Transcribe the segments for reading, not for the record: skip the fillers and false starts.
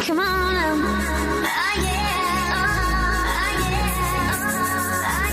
Come on, ah, yeah, ah, yeah, ah, yeah, ah,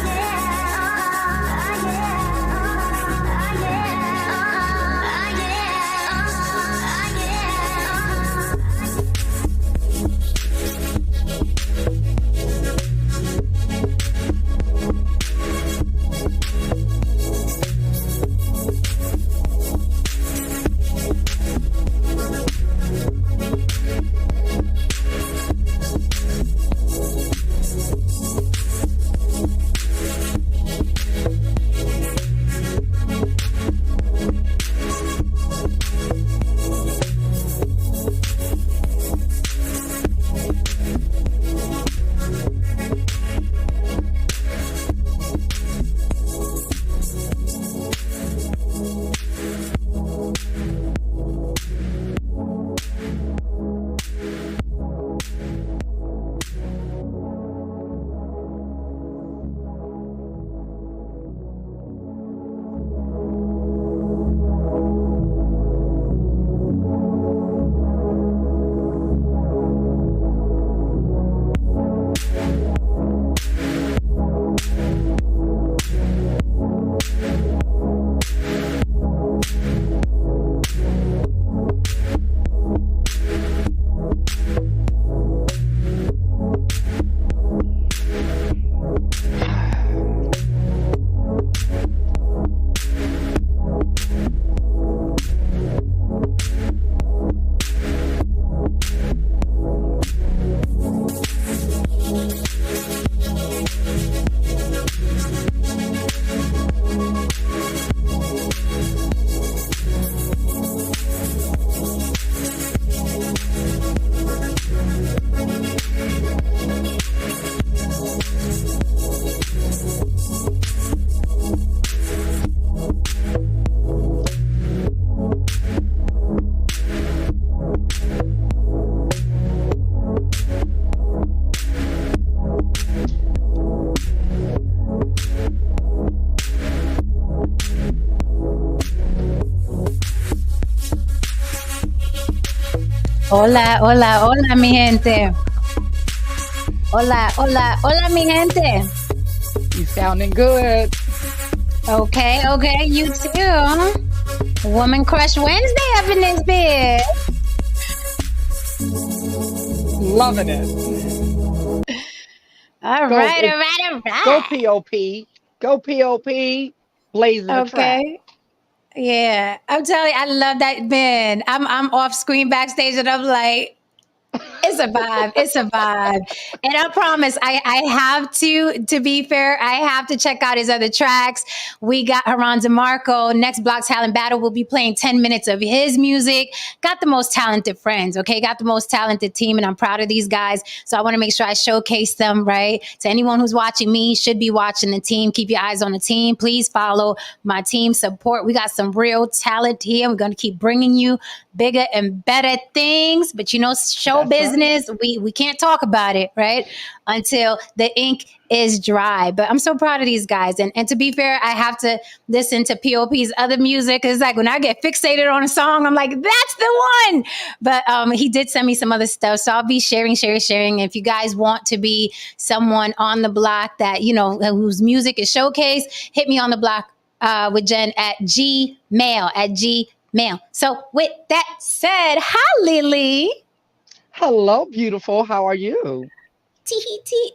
Hola, hola, hola, mi gente. Hola, hola, hola, mi gente. You sounding good. Okay, okay, you too. Woman Crush Wednesday up in this bed. Loving it. All Go right, all right, all go right. POP. Go POP. Blazing the track. Okay. Yeah, I'm telling you, I love that band. I'm off screen backstage, and I'm like, it's a vibe. It's a vibe. And I promise, I have to be fair, I have to check out his other tracks. We got Haran DeMarco. Next Block Talent Battle will be playing 10 minutes of his music. Got the most talented friends, okay? Got the most talented team, and I'm proud of these guys. So I want to make sure I showcase them, right? To anyone who's watching me, should be watching the team. Keep your eyes on the team. Please follow my team support. We got some real talent here. We're going to keep bringing you bigger and better things. But you know, show That's right. business, we can't talk about it, right? Until the ink is dry. But I'm so proud of these guys. And to be fair, I have to listen to POP's other music. It's like when I get fixated on a song, I'm like, that's the one. But he did send me some other stuff. So I'll be sharing. If you guys want to be someone on the block that, you know, whose music is showcased, hit me on the block with Jen at Gmail. So with that said, hi Lily. Hello, beautiful. How are you?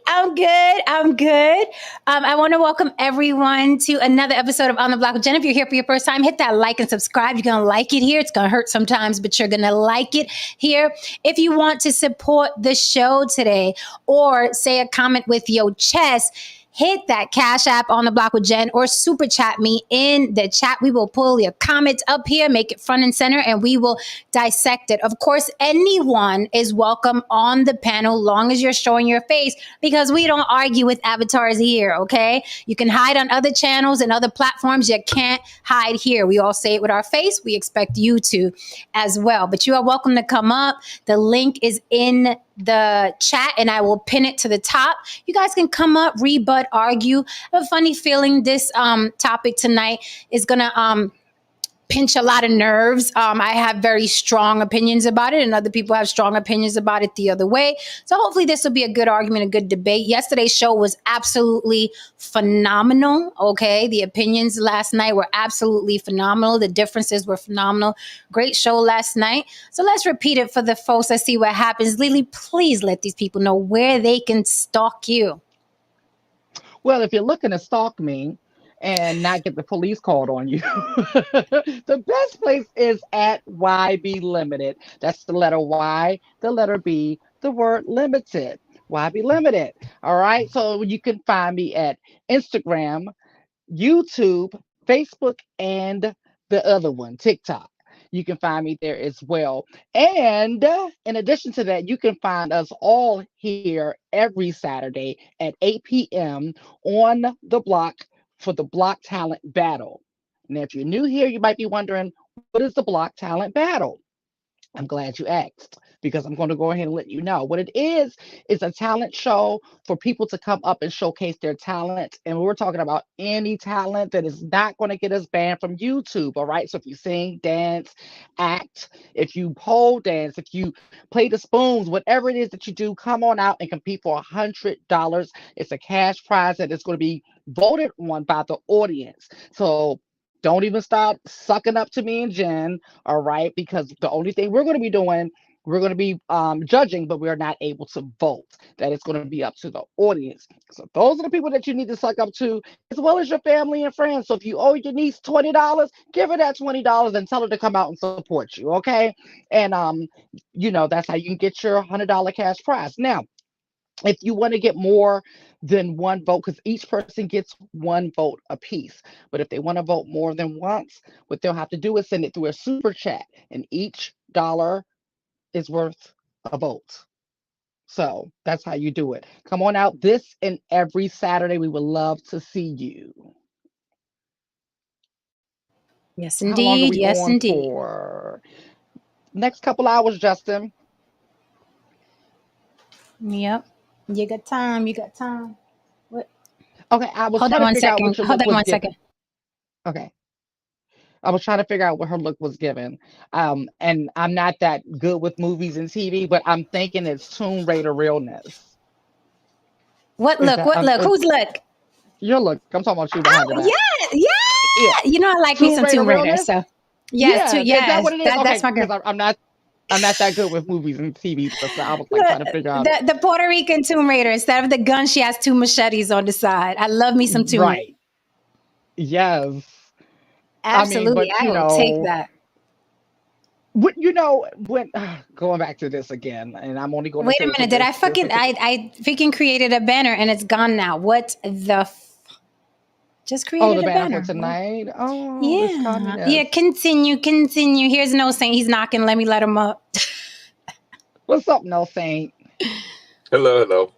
I'm good. I'm good. I want to welcome everyone to another episode of On the Block with Jen. If you're here for your first time, hit that like and subscribe. You're going to like it here. It's going to hurt sometimes, but you're going to like it here. If you want to support the show today or say a comment with your chest, hit that Cash App on the block with Jen or super chat me in the chat. We will pull your comments up here, make it front and center, and we will dissect it. Of course, anyone is welcome on the panel, long as you're showing your face, because we don't argue with avatars here, okay? You can hide on other channels and other platforms. You can't hide here. We all say it with our face. We expect you to as well. But you are welcome to come up. The link is in the chat and I will pin it to the top. You guys can come up, rebut, argue. I have a funny feeling this topic tonight is gonna pinch a lot of nerves. I have very strong opinions about it, and other people have strong opinions about it the other way. So hopefully this will be a good argument, a good debate. Yesterday's show was absolutely phenomenal. Okay. The opinions last night were absolutely phenomenal. The differences were phenomenal. Great show last night. So let's repeat it for the folks. Let's see what happens. Lily, please let these people know where they can stalk you. Well, if you're looking to stalk me and not get the police called on you, the best place is at YB Limited. That's the letter Y, the letter B, the word limited. YB Limited. All right. So you can find me at Instagram, YouTube, Facebook, and the other one, TikTok. You can find me there as well. And in addition to that, you can find us all here every Saturday at 8 p.m. on the block for the Block Talent Battle. Now, if you're new here, you might be wondering, what is the Block Talent Battle? I'm glad you asked because I'm going to go ahead and let you know. What it is a talent show for people to come up and showcase their talent. And we're talking about any talent that is not going to get us banned from YouTube. All right. So if you sing, dance, act, if you pole dance, if you play the spoons, whatever it is that you do, come on out and compete for $100. It's a cash prize that is going to be voted on by the audience. So don't even start sucking up to me and Jen, all right? Because the only thing we're going to be doing, we're going to be judging, but we're not able to vote. That is going to be up to the audience. So those are the people that you need to suck up to, as well as your family and friends. So if you owe your niece $20, give her that $20 and tell her to come out and support you, okay? And that's how you can get your $100 cash prize. Now, if you want to get more than one vote, because each person gets one vote apiece. But if they want to vote more than once, what they'll have to do is send it through a super chat, and each dollar is worth a vote. So that's how you do it. Come on out this and every Saturday. We would love to see you. Yes, How long are indeed. we Yes, on indeed. for? Next couple hours, Justin. Yep. You got time. You got time. What? Okay, I was Hold on trying to one figure out second. what your Hold look on was one second. given. Okay. I was trying to figure out what her look was given. And I'm not that good with movies and TV, but I'm thinking it's Tomb Raider realness. What Is look? that What look? it's Whose look? your look? I'm talking about you behind Oh your back. yeah, Yeah, yeah. You know I like me Tomb some Raider Tomb Raider. realness. So yes, Yeah, is that yes. what it is? That's Okay, my girl. because I'm not that good with movies and TV. That's why I was like Look, trying to figure out. the Puerto Rican Tomb Raider. Instead of the gun, she has two machetes on the side. I love me some Tomb Raider. Right. Yes. I mean, Absolutely, but I will take that. when going back to this again, and I'm only going to Wait a say it for minute. Did I this fucking particular. I freaking created a banner and it's gone now. What the just Oh, the created a banner for banner. What? tonight. Oh, this Yeah. Yeah, communist. continue. Here's no saying he's knocking. Let me let him up. What's up, no saint? Hello, hello.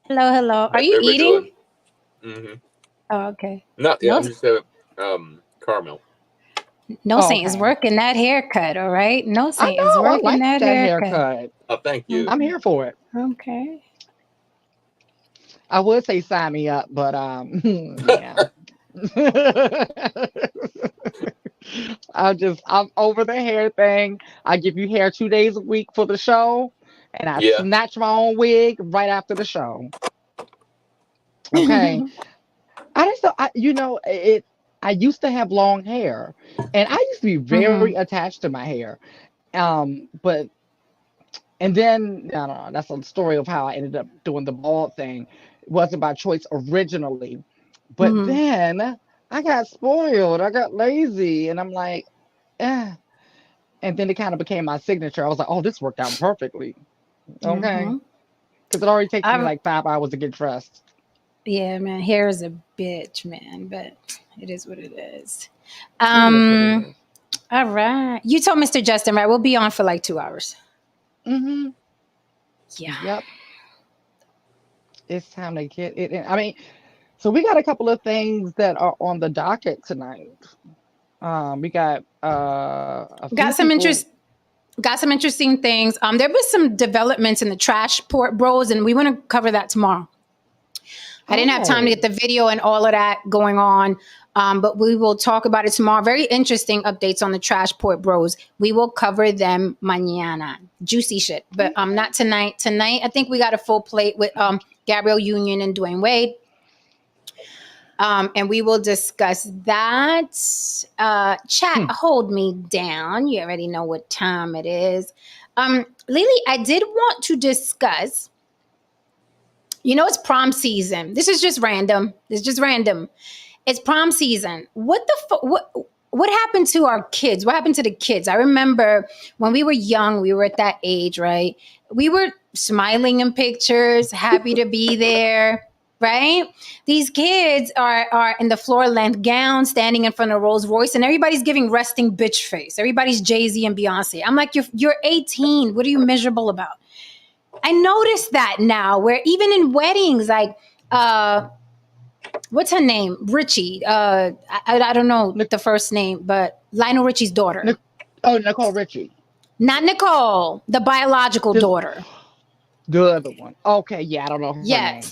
Hello. Are How's you everybody eating? doing? Mm-hmm. Oh, okay. Not yet. No I'm just having caramel. no Oh, saint is okay. working that haircut, all right? No I saint is know. I working like that that haircut. haircut. Oh, thank you. I'm Okay. here for it. Okay. I would say sign me up, but yeah. I'm over the hair thing. I give you hair 2 days a week for the show, and I Yeah. snatch my own wig right after the show. Okay. I just don't, it. I used to have long hair, and I used to be very hmm attached to my hair. But and then I don't know. That's a story of how I ended up doing the bald thing. It wasn't by choice originally, but hmm then I got spoiled. I got lazy, and I'm like, eh. And then it kind of became my signature. I was like, oh, this worked out perfectly. Okay, hmm because it already takes me I, like 5 hours to get dressed. yeah, man, hair is a bitch, man, but it is what it is. It is what it Um, is. all right. You told Mr. Justin, right? We'll be on for like 2 hours. Mm-hmm. Yeah. Yep. It's time to get it in. I mean, so we got a couple of things that are on the docket tonight. We got a few Got some people. interest. Got some interesting things. There was some developments in the trash port bros, and we want to cover that tomorrow. I didn't have time to get Oh, the video and all of that going on. But we will talk about it tomorrow. Very interesting updates on the Trash Port Bros. We will cover them mañana. Juicy shit. But not tonight. Tonight, I think we got a full plate with Gabrielle Union and Dwayne Wade. And we will discuss that. Chat, hold me down. You already know what time it is. Lily, I did want to discuss, it's prom season. This is just random. It's prom season. What happened to our kids? What happened to the kids? I remember when we were young, we were at that age, right? We were smiling in pictures, happy to be there, right? These kids are in the floor length gown, standing in front of Rolls Royce, and everybody's giving resting bitch face. Everybody's Jay-Z and Beyonce. I'm like, you're 18. What are you miserable about? I noticed that now, where even in weddings, like, what's her name? Richie. I don't know the first name, but Lionel Richie's daughter. Nicole Richie. Not Nicole, the biological daughter. The other one. Okay, yeah, I don't know her name.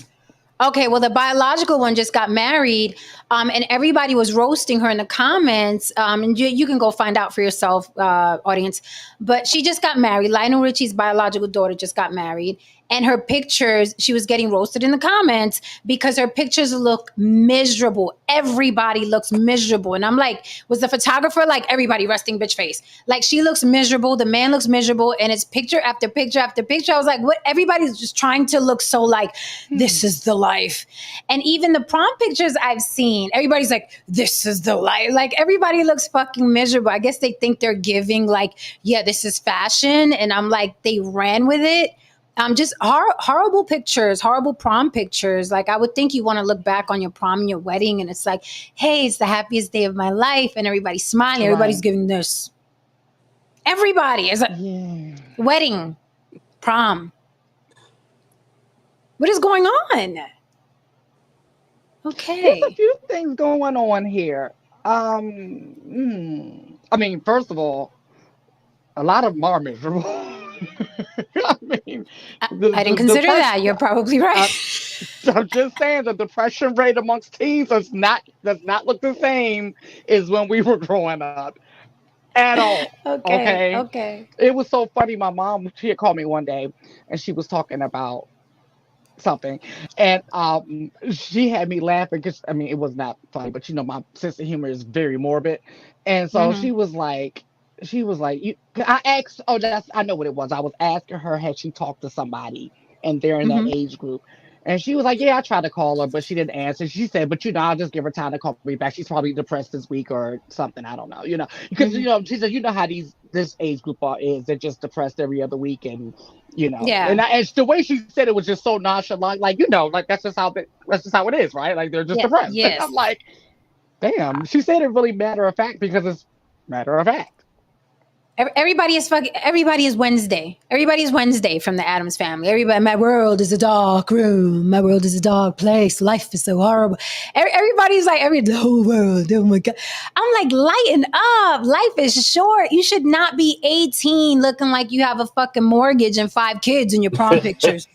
Okay, well, the biological one just got married, and everybody was roasting her in the comments. And you can go find out for yourself, audience. But she just got married. Lionel Richie's biological daughter just got married. And her pictures, she was getting roasted in the comments because her pictures look miserable. Everybody looks miserable. And I'm like, was the photographer like, everybody resting bitch face? Like, she looks miserable. The man looks miserable. And it's picture after picture after picture. I was like, what? Everybody's just trying to look so like, this is the life. And even the prom pictures I've seen, everybody's like, this is the life. Like, everybody looks fucking miserable. I guess they think they're giving like, yeah, this is fashion. And I'm like, they ran with it. Just horrible pictures, horrible prom pictures. Like, I would think you want to look back on your prom and your wedding, and it's like, hey, it's the happiest day of my life, and everybody's smiling, right. Everybody's giving this. Everybody is like, wedding, prom. What is going on? Okay. There's a few things going on here. I mean, first of all, a lot of them are miserable. I mean, I didn't consider that. You're probably right. I'm just saying the depression rate amongst teens does not look the same as when we were growing up at all. Okay. It was so funny. My mom, she had called me one day and she was talking about something, and she had me laughing because, I mean, it was not funny, but my sense of humor is very morbid, and so she was like, I asked, I know what it was. I was asking her, had she talked to somebody and they're in that age group? And she was like, yeah, I tried to call her, but she didn't answer. She said, but I'll just give her time to call me back. She's probably depressed this week or something. I don't know, because, she said, how this age group is. They're just depressed every other week. And, yeah. And the way she said it was just so nonchalant, like, like, that's just how it is, right? Like, they're just depressed. Yes. And I'm like, damn, she said it really matter of fact because it's matter of fact. Everybody is Wednesday. Everybody is Wednesday from the Addams Family. Everybody, my world is a dark room. My world is a dark place. Life is so horrible. Everybody's like, the whole world. Oh my God. I'm like, lighten up. Life is short. You should not be 18 looking like you have a fucking mortgage and 5 kids in your prom pictures.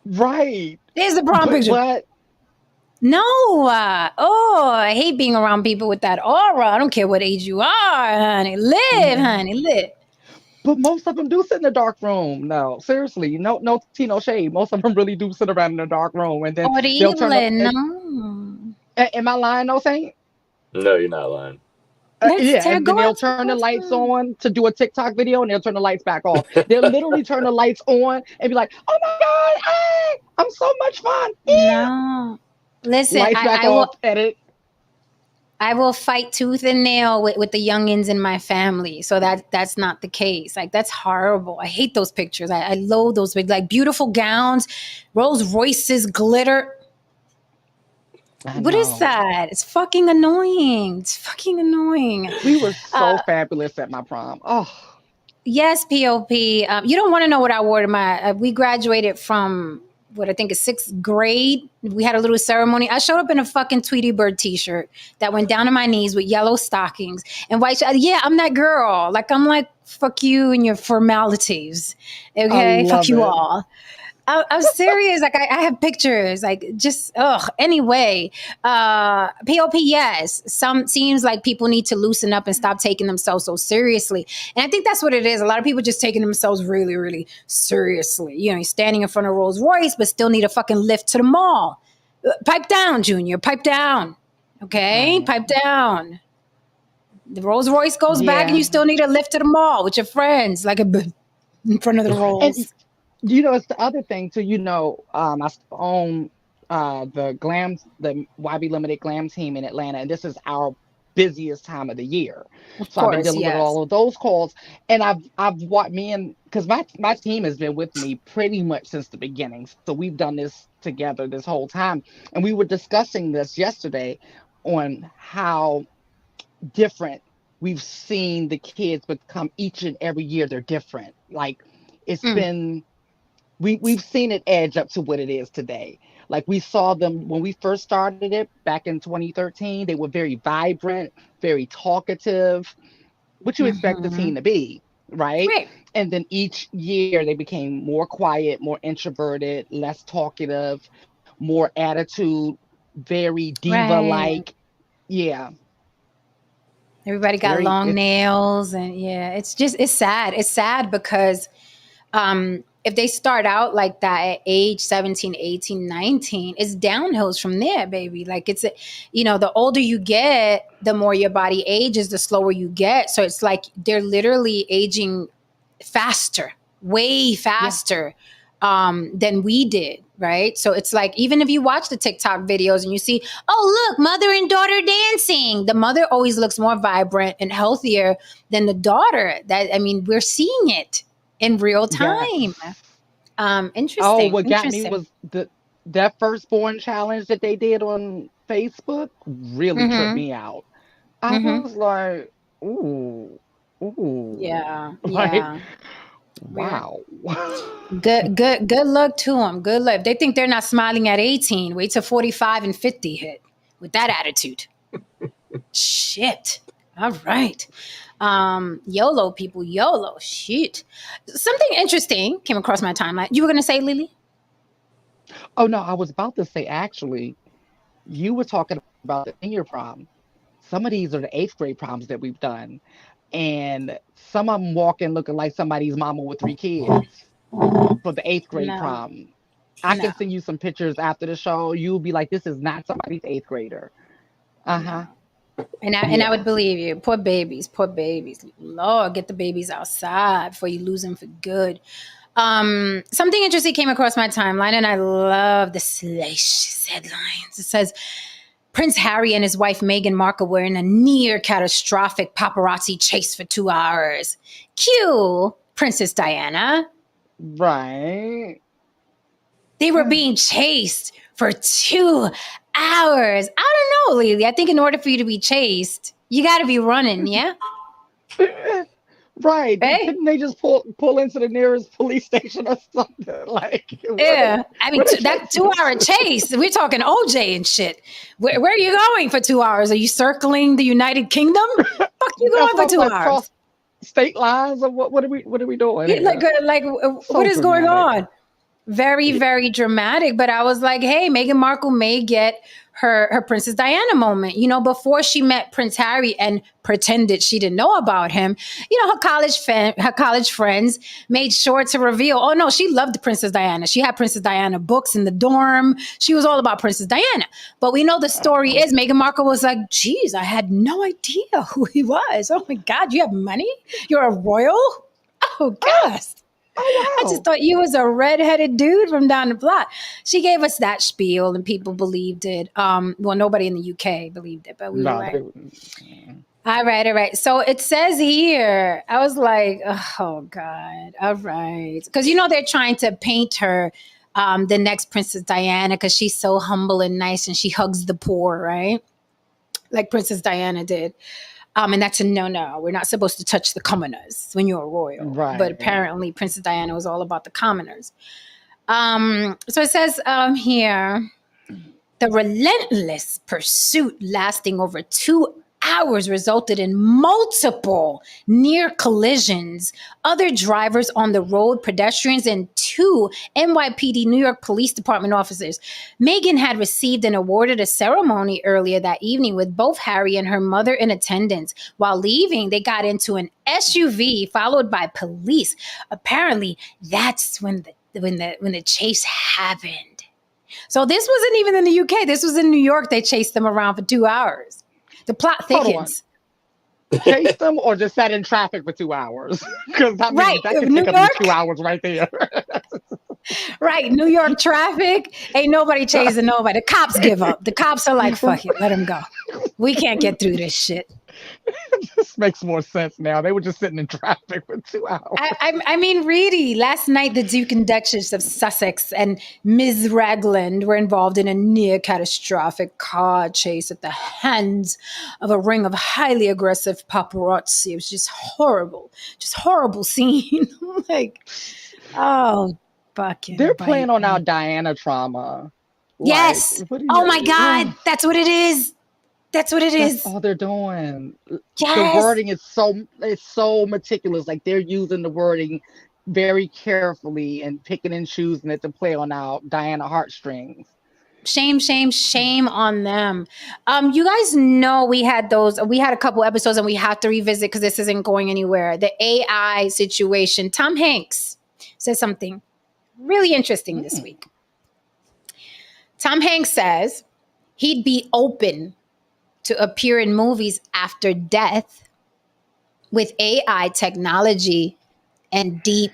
Right. There's the prom picture. But no. I hate being around people with that aura. I don't care what age you are, honey. Live. But most of them do sit in the dark room. No, seriously. No tea, no shade. Most of them really do sit around in the dark room. And then they'll turn up. No. Am I lying, no, Saint? No, you're not lying. And then they'll turn the lights on to do a TikTok video, and they'll turn the lights back off. They'll literally turn the lights on and be like, oh my God, hey, I'm so much fun. No. Listen, I will fight tooth and nail with the youngins in my family. So that's not the case. Like, that's horrible. I hate those pictures. I loathe those big, like, beautiful gowns, Rolls Royces, glitter. What is that? It's fucking annoying. We were so fabulous at my prom. Oh. Yes, POP. You don't want to know what I wore to we graduated from what I think is 6th grade. We had a little ceremony. I showed up in a fucking Tweety Bird t-shirt that went down to my knees with yellow stockings and white. Yeah, I'm that girl. Like, I'm like, fuck you and your formalities. Okay, fuck you all. I'm serious. Like I have pictures. Like just Anyway, POP. Yes, some seems like people need to loosen up and stop taking themselves so seriously. And I think that's what it is. A lot of people just taking themselves really, really seriously. You know, you're standing in front of Rolls Royce, but still need a fucking lift to the mall. Pipe down, Junior. Pipe down. Okay, Right. pipe down. The Rolls Royce goes back, and Yeah. you still need a lift to the mall with your friends, like in front of the And Rolls. it's the other thing too. I own the YB Limited Glam team in Atlanta, and this is our busiest time of the year. Of So I've been course, dealing with yes. all of those calls, and I've watched me and because my team has been with me pretty much since the beginning. So we've done this together this whole time, and we were discussing this yesterday on how different we've seen the kids become each and every year. They're different. Like it's Mm. been we've seen it edge up to what it is today. Like we saw them when we first started it back in 2013. They were very vibrant, very talkative, what you expect the Mm-hmm. teen to be, right? Right. And then each year they became more quiet, more introverted, less talkative, more attitude, very diva Right. like. Yeah, Everybody got very. long nails, and yeah, it's sad. It's sad because if they start out like that at age 17, 18, 19, it's downhills from there, baby. Like the older you get, the more your body ages, the slower you get. So it's like they're literally aging faster, way Yeah. faster than we did, right? So it's like even if you watch the TikTok videos and you see, oh look, mother and daughter dancing, the mother always looks more vibrant and healthier than the daughter. We're seeing it in real time. Yes. Oh, Interesting, what got me interesting. was that firstborn challenge that they did on Facebook really tripped Mm-hmm. me out. I Mm-hmm. was like, ooh, ooh, Yeah, like, yeah. We're wow. good luck to them. Good luck. If they think they're not smiling at 18, wait till 45 and 50 hit with that attitude. Shit. All right. YOLO people, YOLO. Shit. Something interesting came across my timeline. You were gonna say, Lily? Oh no, I was about to say actually, you were talking about the senior prom. Some of these are the eighth grade proms that we've done, and some of them walking looking like somebody's mama with three kids for the eighth grade No, prom. I no, can send you some pictures after the show. You'll be like, this is not somebody's eighth grader. Uh no. huh. And I would Yeah. believe you. Poor babies, poor babies. Lord, get the babies outside before you lose them for good. Something interesting came across my timeline, and I love the salacious headlines. It says Prince Harry and his wife Meghan Markle were in a near catastrophic paparazzi chase for 2 hours. Cue Princess Diana. Right. They were being chased for 2 hours. I don't know, Lily. I think in order for you to be chased, you got to be running, yeah? Right. Right? Couldn't they just pull into the nearest police station or something? Like, Yeah. what are they That chasing 2 hour us to? chase, we're talking OJ and shit. Where are you going for 2 hours? Are you circling the United Kingdom? Fuck you That's going what for I'm two like. hours? Cross state lines, or what are we doing Yeah, here? what So is going dramatic. on? Very, very dramatic. But I was like, hey, Meghan Markle may get her Princess Diana moment. Before she met Prince Harry and pretended she didn't know about him, her college friends made sure to reveal, oh no, she loved Princess Diana. She had Princess Diana books in the dorm. She was all about Princess Diana. But we know the story is Meghan Markle was like, geez, I had no idea who he was. Oh my God, you have money? You're a royal? Oh Oh, gosh. I just oh thought you was a redheaded dude from down the block. She gave us that spiel and people believed it. Well, nobody in the UK believed it, but we were wow. like, No, all right, all right. So it says here, I was like, oh God, all right. Because they're trying to paint her the next Princess Diana because she's so humble and nice and she hugs the poor, right? Like Princess Diana did. And that's a no-no. We're not supposed to touch the commoners when you're a royal. But right. apparently, Princess Diana was all about the commoners. So it says here, the relentless pursuit lasting over hours resulted in multiple near collisions. Other drivers on the road, pedestrians, and 2 NYPD New York Police Department officers. Megan had received and awarded a ceremony earlier that evening with both Harry and her mother in attendance. While leaving, they got into an SUV followed by police. Apparently, that's when the chase happened. So this wasn't even in the UK. This was in New York. They chased them around for 2 hours. The plot Hold on. thickens. Chase them or just sat in traffic for 2 hours? Because that Right. could New take up York? to 2 hours right there. Right. New York traffic. Ain't nobody chasing nobody. The cops give up. The cops are like, fuck it. Let them go. We can't get through this shit. This makes more sense now. They were just sitting in traffic for 2 hours. I mean, really, last night the Duke and Duchess of Sussex and Ms. Ragland were involved in a near catastrophic car chase at the hands of a ring of highly aggressive paparazzi. It was just horrible scene. Like, oh, fucking. They're playing on our Diana trauma. Yes. Like, oh my God. That's what it is. That's what it is. That's all they're doing. Yes. The wording is so meticulous. Like they're using the wording very carefully and picking and choosing it to play on our Diana heartstrings. Shame on them. You guys know we had a couple episodes and we have to revisit because this isn't going anywhere. The AI situation. Tom Hanks says something really interesting this week. Tom Hanks says he'd be open to appear in movies after death with AI technology and deep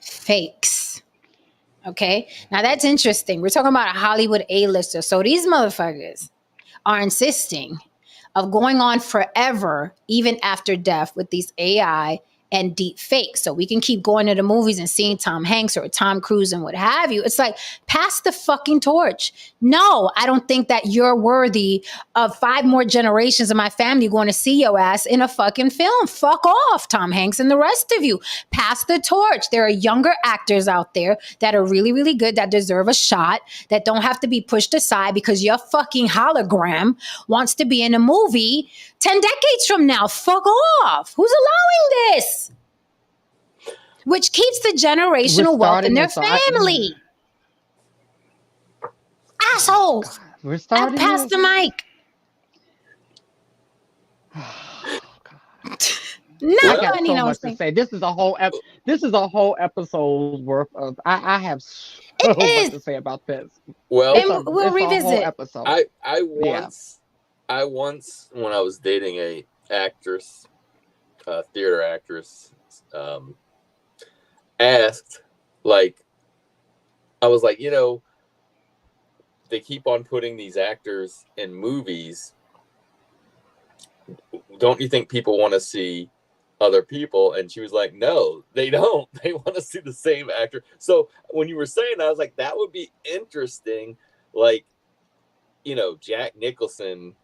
fakes. Okay, now that's interesting. We're talking about a Hollywood A-lister. So these motherfuckers are insisting of going on forever, even after death, with these AI and deep fakes. So we can keep going to the movies and seeing Tom Hanks or Tom Cruise and what have you. It's like, pass the fucking torch. No, I don't think that you're worthy of 5 more generations of my family going to see your ass in a fucking film. Fuck off, Tom Hanks and the rest of you. Pass the torch. There are younger actors out there that are really, really good, that deserve a shot, that don't have to be pushed aside because your fucking hologram wants to be in a movie 10 decades from now. Fuck off. Who's allowing this? Which keeps the generational wealth in their family. Assholes. We're starting. I pass the mic. I got so much to say. This is a whole episode's worth of. I have so much to say about this. Well, we'll revisit. A whole episode. I once, when I was dating a actress, theater actress, asked, like, I was like, they keep on putting these actors in movies. Don't you think people want to see other people? And she was like, no, they don't. They want to see the same actor. So when you were saying that, I was like, that would be interesting. Like, Jack Nicholson,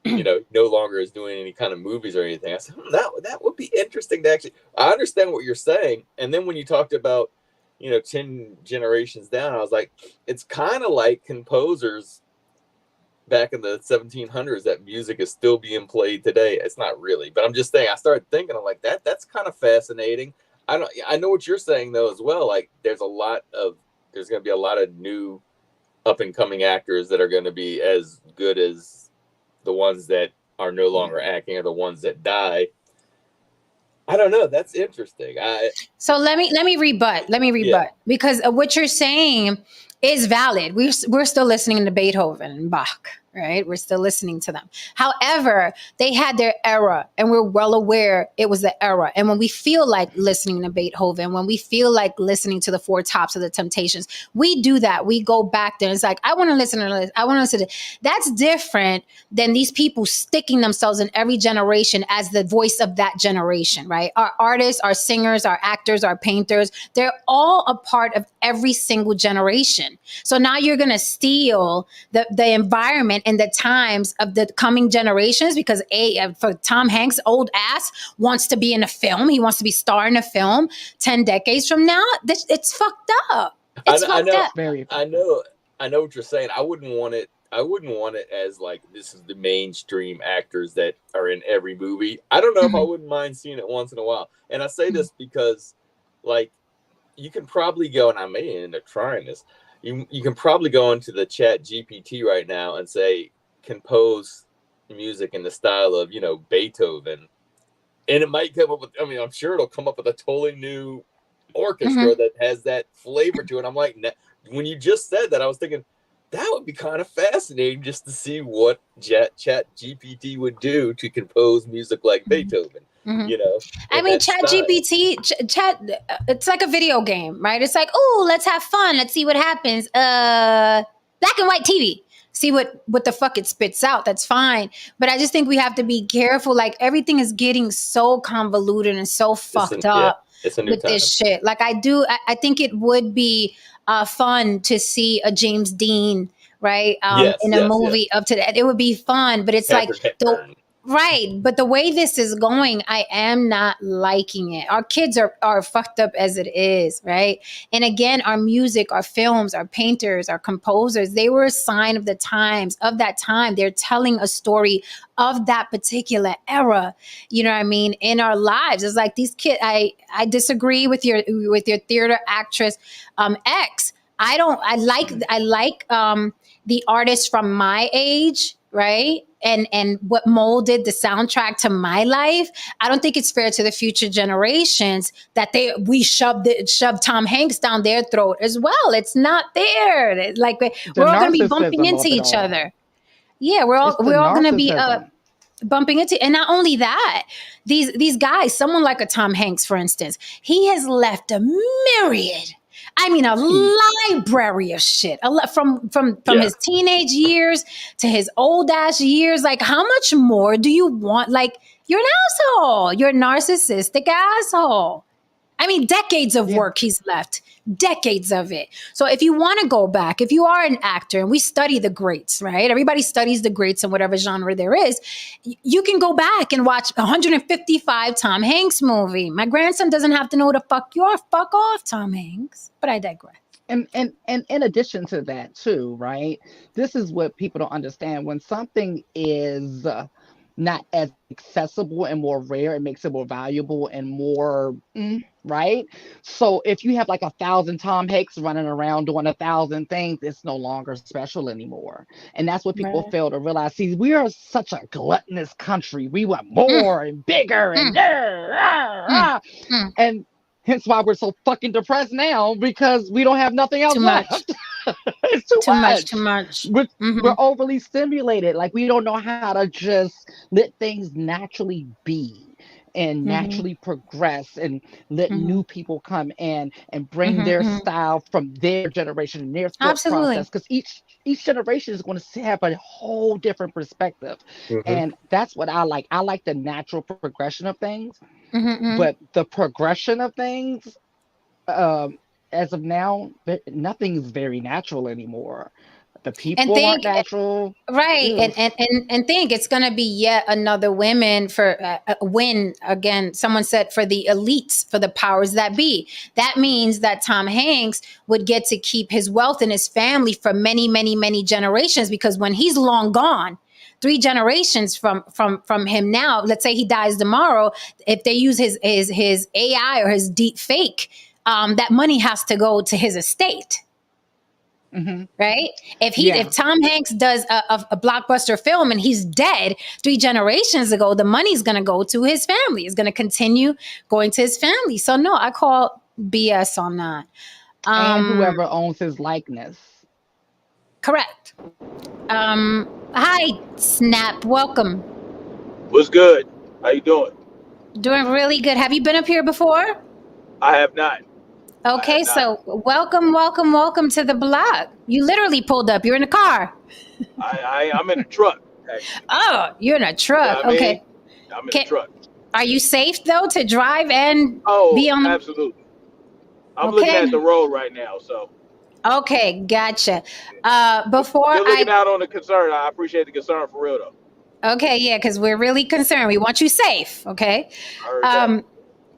no longer is doing any kind of movies or anything. I said, that would be interesting to actually. I understand what you're saying. And then when you talked about, 10 generations down, I was like, it's kind of like composers back in the 1700s that music is still being played today. It's not really, but I'm just saying, I started thinking, I'm like, that's kind of fascinating. I know what you're saying though as well. Like there's going to be a lot of new up and coming actors that are going to be as good as the ones that are no longer acting or the ones that die. I don't know. That's interesting. So let me rebut. Because what you're saying is valid. We're still listening to Beethoven and Bach, right? We're still listening to them. However, they had their era, and we're well aware it was the era. And when we feel like listening to Beethoven, when we feel like listening to the Four Tops of the Temptations, we do that. We go back there. It's like, I want to listen to this. I want to listen to this. That's different than these people sticking themselves in every generation as the voice of that generation, right? Our artists, our singers, our actors, our painters, they're all a part of every single generation. So now you're going to steal the environment and the times of the coming generations because for Tom Hanks, old ass wants to be in a film. He wants to be starring a film 10 decades from now. It's fucked up. It's fucked up. I know what you're saying. I wouldn't want it. I wouldn't want it as like this is the mainstream actors that are in every movie. I don't know if I wouldn't mind seeing it once in a while. And I say this because, like, you can probably go, and I may end up trying this. You can probably go into the Chat GPT right now and say compose music in the style of Beethoven, and it might come up with. I mean, I'm sure it'll come up with a totally new orchestra that has that flavor to it. I'm like, when you just said that, I was thinking that would be kind of fascinating just to see what Chat GPT would do to compose music like Beethoven. I mean, Chat GPT, it's like a video game, right? It's like, oh, let's have fun. Let's see what happens. Black and white TV. See what the fuck it spits out. That's fine. But I just think we have to be careful. Like, everything is getting so convoluted and so fucked up with this shit. Like, I think it would be fun to see a James Dean, right? In a movie up to that. It would be fun, but it's right. But the way this is going, I am not liking it. Our kids are fucked up as it is, right? And again, our music, our films, our painters, our composers, they were a sign of the times, of that time. They're telling a story of that particular era, you know what I mean, in our lives. It's like these kids, I disagree with your theater actress X. I like the artists from my age, right? And what molded the soundtrack to my life. I don't think it's fair to the future generations that we shoved Tom Hanks down their throat as well. It's not there. Like, we're all going to be bumping into each other. Yeah, we're all going to be bumping into, and not only that, these guys, someone like a Tom Hanks, for instance, he has left a myriad. I mean, a library of shit from his teenage years to his old ass years. Like, how much more do you want? Like, you're an asshole. You're a narcissistic asshole. I mean, decades of work he's left, decades of it. So if you want to go back, if you are an actor, and we study the greats, right? Everybody studies the greats in whatever genre there is. You can go back and watch 155 Tom Hanks movie. My grandson doesn't have to know who the fuck you are. Fuck off, Tom Hanks. But I digress. And in addition to that too, right? This is what people don't understand. When something is not as accessible and more rare, it makes it more valuable and more right. So if you have like 1,000 Tom Hanks running around doing 1,000 things, it's no longer special anymore. And that's what people fail to realize. See, we are such a gluttonous country. We want more and bigger and and hence why we're so fucking depressed now, because we don't have nothing else left. It's too much. We're overly stimulated. Like, we don't know how to just let things naturally be and naturally progress and let new people come in and bring their style from their generation and their thought process. Because each generation is going to have a whole different perspective. And that's what I like. I like the natural progression of things. But the progression of things, as of now, nothing's very natural anymore. The people aren't natural, right? And think it's going to be yet another win for a win again. Someone said for the elites, for the powers that be. That means that Tom Hanks would get to keep his wealth and his family for many, many, many generations, because when he's long gone, 3 generations from him now, let's say he dies tomorrow, if they use his AI or his deep fake, that money has to go to his estate. Right? If Tom Hanks does a blockbuster film and he's dead 3 generations ago, the money's going to go to his family. It's going to continue going to his family. So no, I call BS on that. And whoever owns his likeness. Correct. Hi, Snap. Welcome. What's good? How you doing? Doing really good. Have you been up here before? I have not. Okay, so welcome to the block. You literally pulled up. You're in a car. I'm in a truck, actually. Oh, you're in a truck. You know okay. I'm in a truck. Are you safe though to drive and be on the? Absolutely. I'm looking at the road right now, so. Okay, gotcha. Before you're looking out on the concern. I appreciate the concern for real though. Okay, yeah, because we're really concerned. We want you safe. Okay.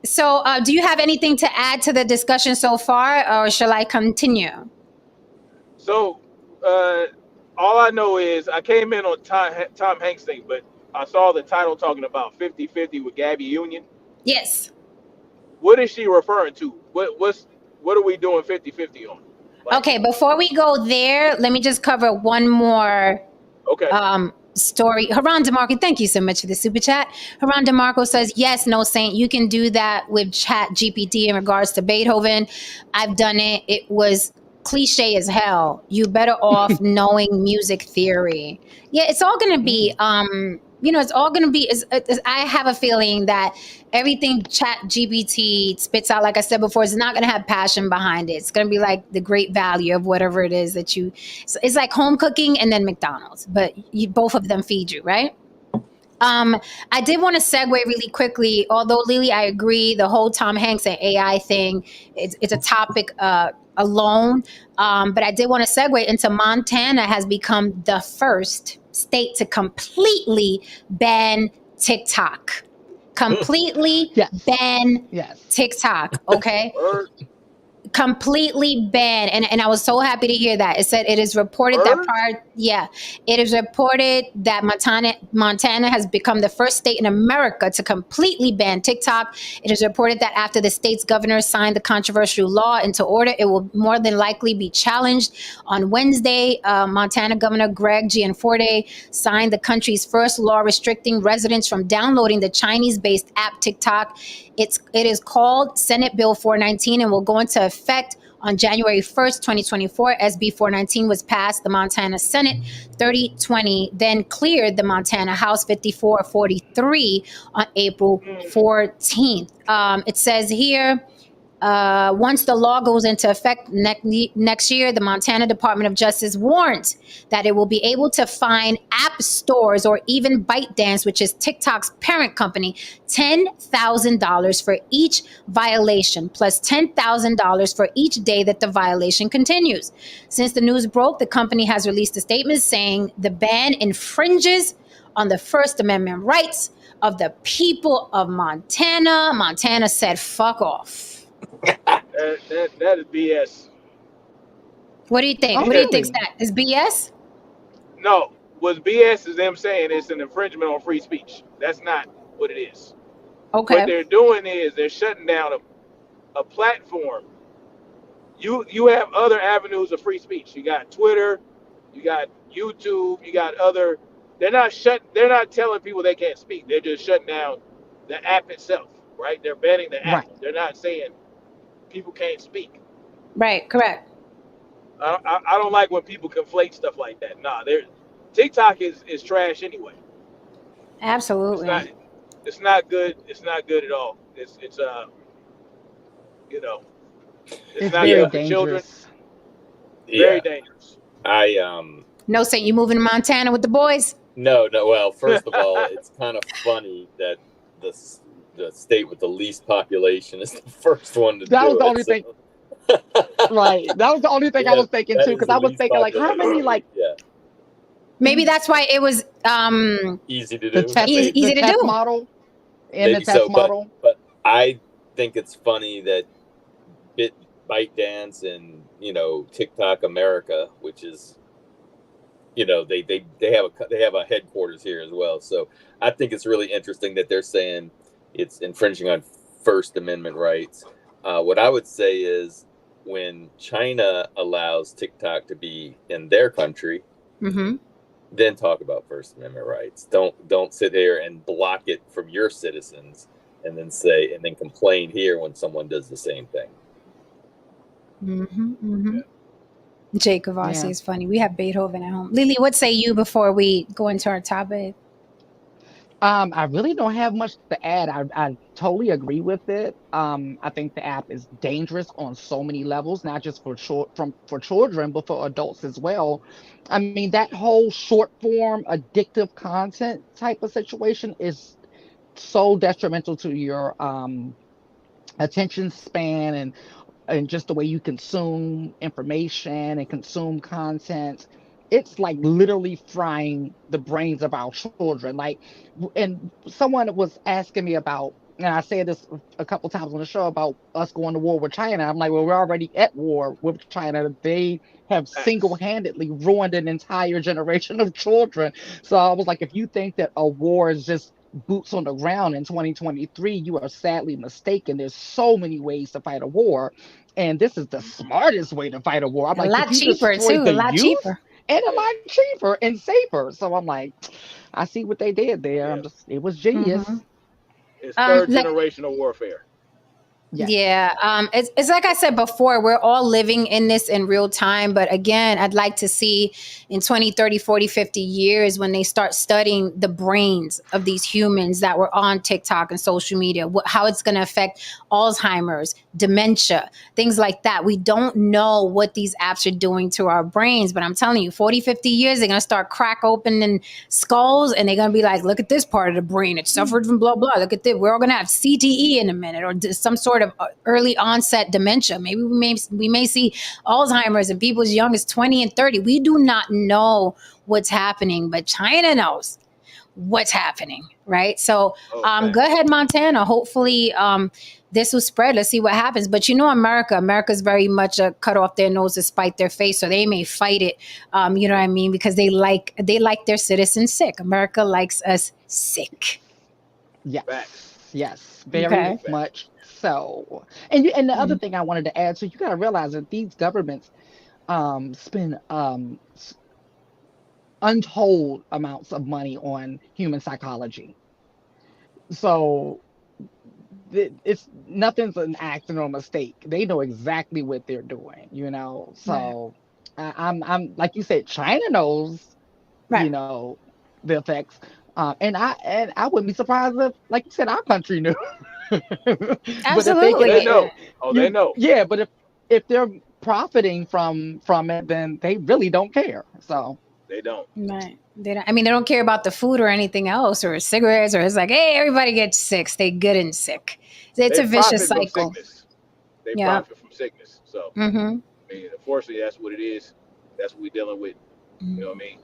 So do you have anything to add to the discussion so far, or shall I continue? So All I know is I came in on Tom Hanks thing, but I saw the title talking about 50-50 with Gabby Union. Yes. What is she referring to? What are we doing 50-50 on? Like, Okay, before we go there, let me just cover one more okay, story. Haran DeMarco, thank you so much for the super chat. Haran DeMarco says, yes, no saint, you can do that with Chat GPT in regards to Beethoven. I've done it. It was cliche as hell. You better off knowing music theory. Yeah, it's all gonna be it's all gonna be I have a feeling that everything Chat GPT spits out, like I said before, is not gonna have passion behind it. It's gonna be like the great value of whatever it is that you. So it's like home cooking and then McDonald's, but both of them feed you, right? I did want to segue really quickly. Although Lily, I agree, the whole Tom Hanks and AI thing, it's a topic alone. But I did want to segue into Montana has become the first state to completely ban TikTok. Completely Yes. ban Yes. TikTok. Okay. word, Completely banned, and I was so happy to hear that. It said it is reported that word. it is reported that Montana has become the first state in America to completely ban TikTok. It is reported that after the state's governor signed the controversial law into order, it will more than likely be challenged. On Wednesday, Montana Governor Greg Gianforte signed the country's first law restricting residents from downloading the Chinese-based app TikTok. It is called Senate Bill 419 and will go into effect on January 1st, 2024. SB 419 was passed the Montana Senate 3020, then cleared the Montana House 5443 on April 14th. It says here, once the law goes into effect next year, the Montana Department of Justice warns that it will be able to fine app stores or even ByteDance, which is TikTok's parent company, $10,000 for each violation, plus $10,000 for each day that the violation continues. Since the news broke, the company has released a statement saying the ban infringes on the First Amendment rights of the people of Montana. Montana said, fuck off. That is BS. What do you think? Oh, What do you Because think's really? that? Is BS? no, what's BS is them saying it's an infringement on free speech. That's not what it is. What Okay. they're doing is they're shutting down a platform. You have other avenues of free speech. You got Twitter, you got YouTube, you got other. They're not telling people they can't speak. They're just shutting down the app itself, right? They're banning the app. Right. They're not saying people can't speak. Right. Correct. I don't like when people conflate stuff like that. Nah, TikTok is trash anyway. It's not Absolutely. it's not good. It's not good at all. It's you know it's It's not very Yeah, good for children. dangerous. Very yeah. dangerous. I No, saying you moving to Montana with the boys? no, no. Well, first of all, it's kind of funny that the the state with the least population is the first one to That was do the it. only So, thing. Right. That was the only thing I yeah, was thinking that too, is because the I was least thinking like, how populated many state. like Yeah, Maybe that's why it was easy to the do, test easy, maybe. easy the to test do. model in the Maybe test so, model? but I think it's funny that ByteDance and TikTok America, which is they have a headquarters here as well. So I think it's really interesting that they're saying it's infringing on First Amendment rights. What I would say is when China allows TikTok to be in their country, Mm-hmm. then talk about First Amendment rights. Don't sit here and block it from your citizens and then complain here when someone does the same thing. Mm-hmm. Mm-hmm. Yeah. Jake Kavasi Yeah. is funny. We have Beethoven at home. Lily, what say you before we go into our topic? I really don't have much to add. I totally agree with it. I think the app is dangerous on so many levels, not just for children, but for adults as well. I mean, that whole short form addictive content type of situation is so detrimental to your attention span and just the way you consume information and consume content. It's like literally frying the brains of our children. Like, and someone was asking me about and I said this a couple times on the show about us going to war with China. I'm like, well, we're already at war with China. They have Facts. single-handedly ruined an entire generation of children. So I was like, if you think that a war is just boots on the ground in 2023, you are sadly mistaken. There's so many ways to fight a war, and this is the smartest way to fight a war. I'm A like, if lot you cheaper destroy too. A the lot youth cheaper. and a Yeah. lot cheaper and safer. So I'm like, I see what they did there. Yeah. It was genius. Hmm. It's third Like generational warfare. Yes. yeah, it's like I said before, we're all living in this in real time. But again, I'd like to see in 20, 30, 40, 50 years when they start studying the brains of these humans that were on TikTok and social media, how it's going to affect Alzheimer's, dementia, things like that. We don't know what these apps are doing to our brains, but I'm telling you, 40, 50 years, they're going to start crack opening skulls and they're going to be like, look at this part of the brain. It suffered from blah, blah. Look at this. We're all going to have CTE in a minute or some sort of early onset dementia. Maybe we may see Alzheimer's in people as young as 20 and 30. We do not know what's happening, but China knows what's happening, right? So Oh, go facts. ahead, Montana. Hopefully this will spread. Let's see what happens. But America's very much a cut off their nose to spite their face. So they may fight it, you know what I mean? Because they like their citizens sick. America likes us sick. Facts. Yes, yes, Big very Okay. facts. much so. And the other thing I wanted to add, so you got to realize that these governments spend untold amounts of money on human psychology. So it's nothing's an accident or mistake. They know exactly what they're doing, you know. Right. So I'm like you said, China knows, Right. you know, the effects. And I wouldn't be surprised if, like you said, our country knew. But if they Oh, can, they Absolutely. know. Oh, they know. yeah, but if they're profiting from it, then they really don't care. So They don't. Right. They don't, I mean, they don't care about the food or anything else or cigarettes or it's like, hey, everybody gets sick. Stay good and sick. It's They a vicious profit from cycle. sickness. They Yeah. profit from sickness. So, Mm-hmm. I mean, unfortunately, that's what it is. That's what we're dealing with. You know what I mean?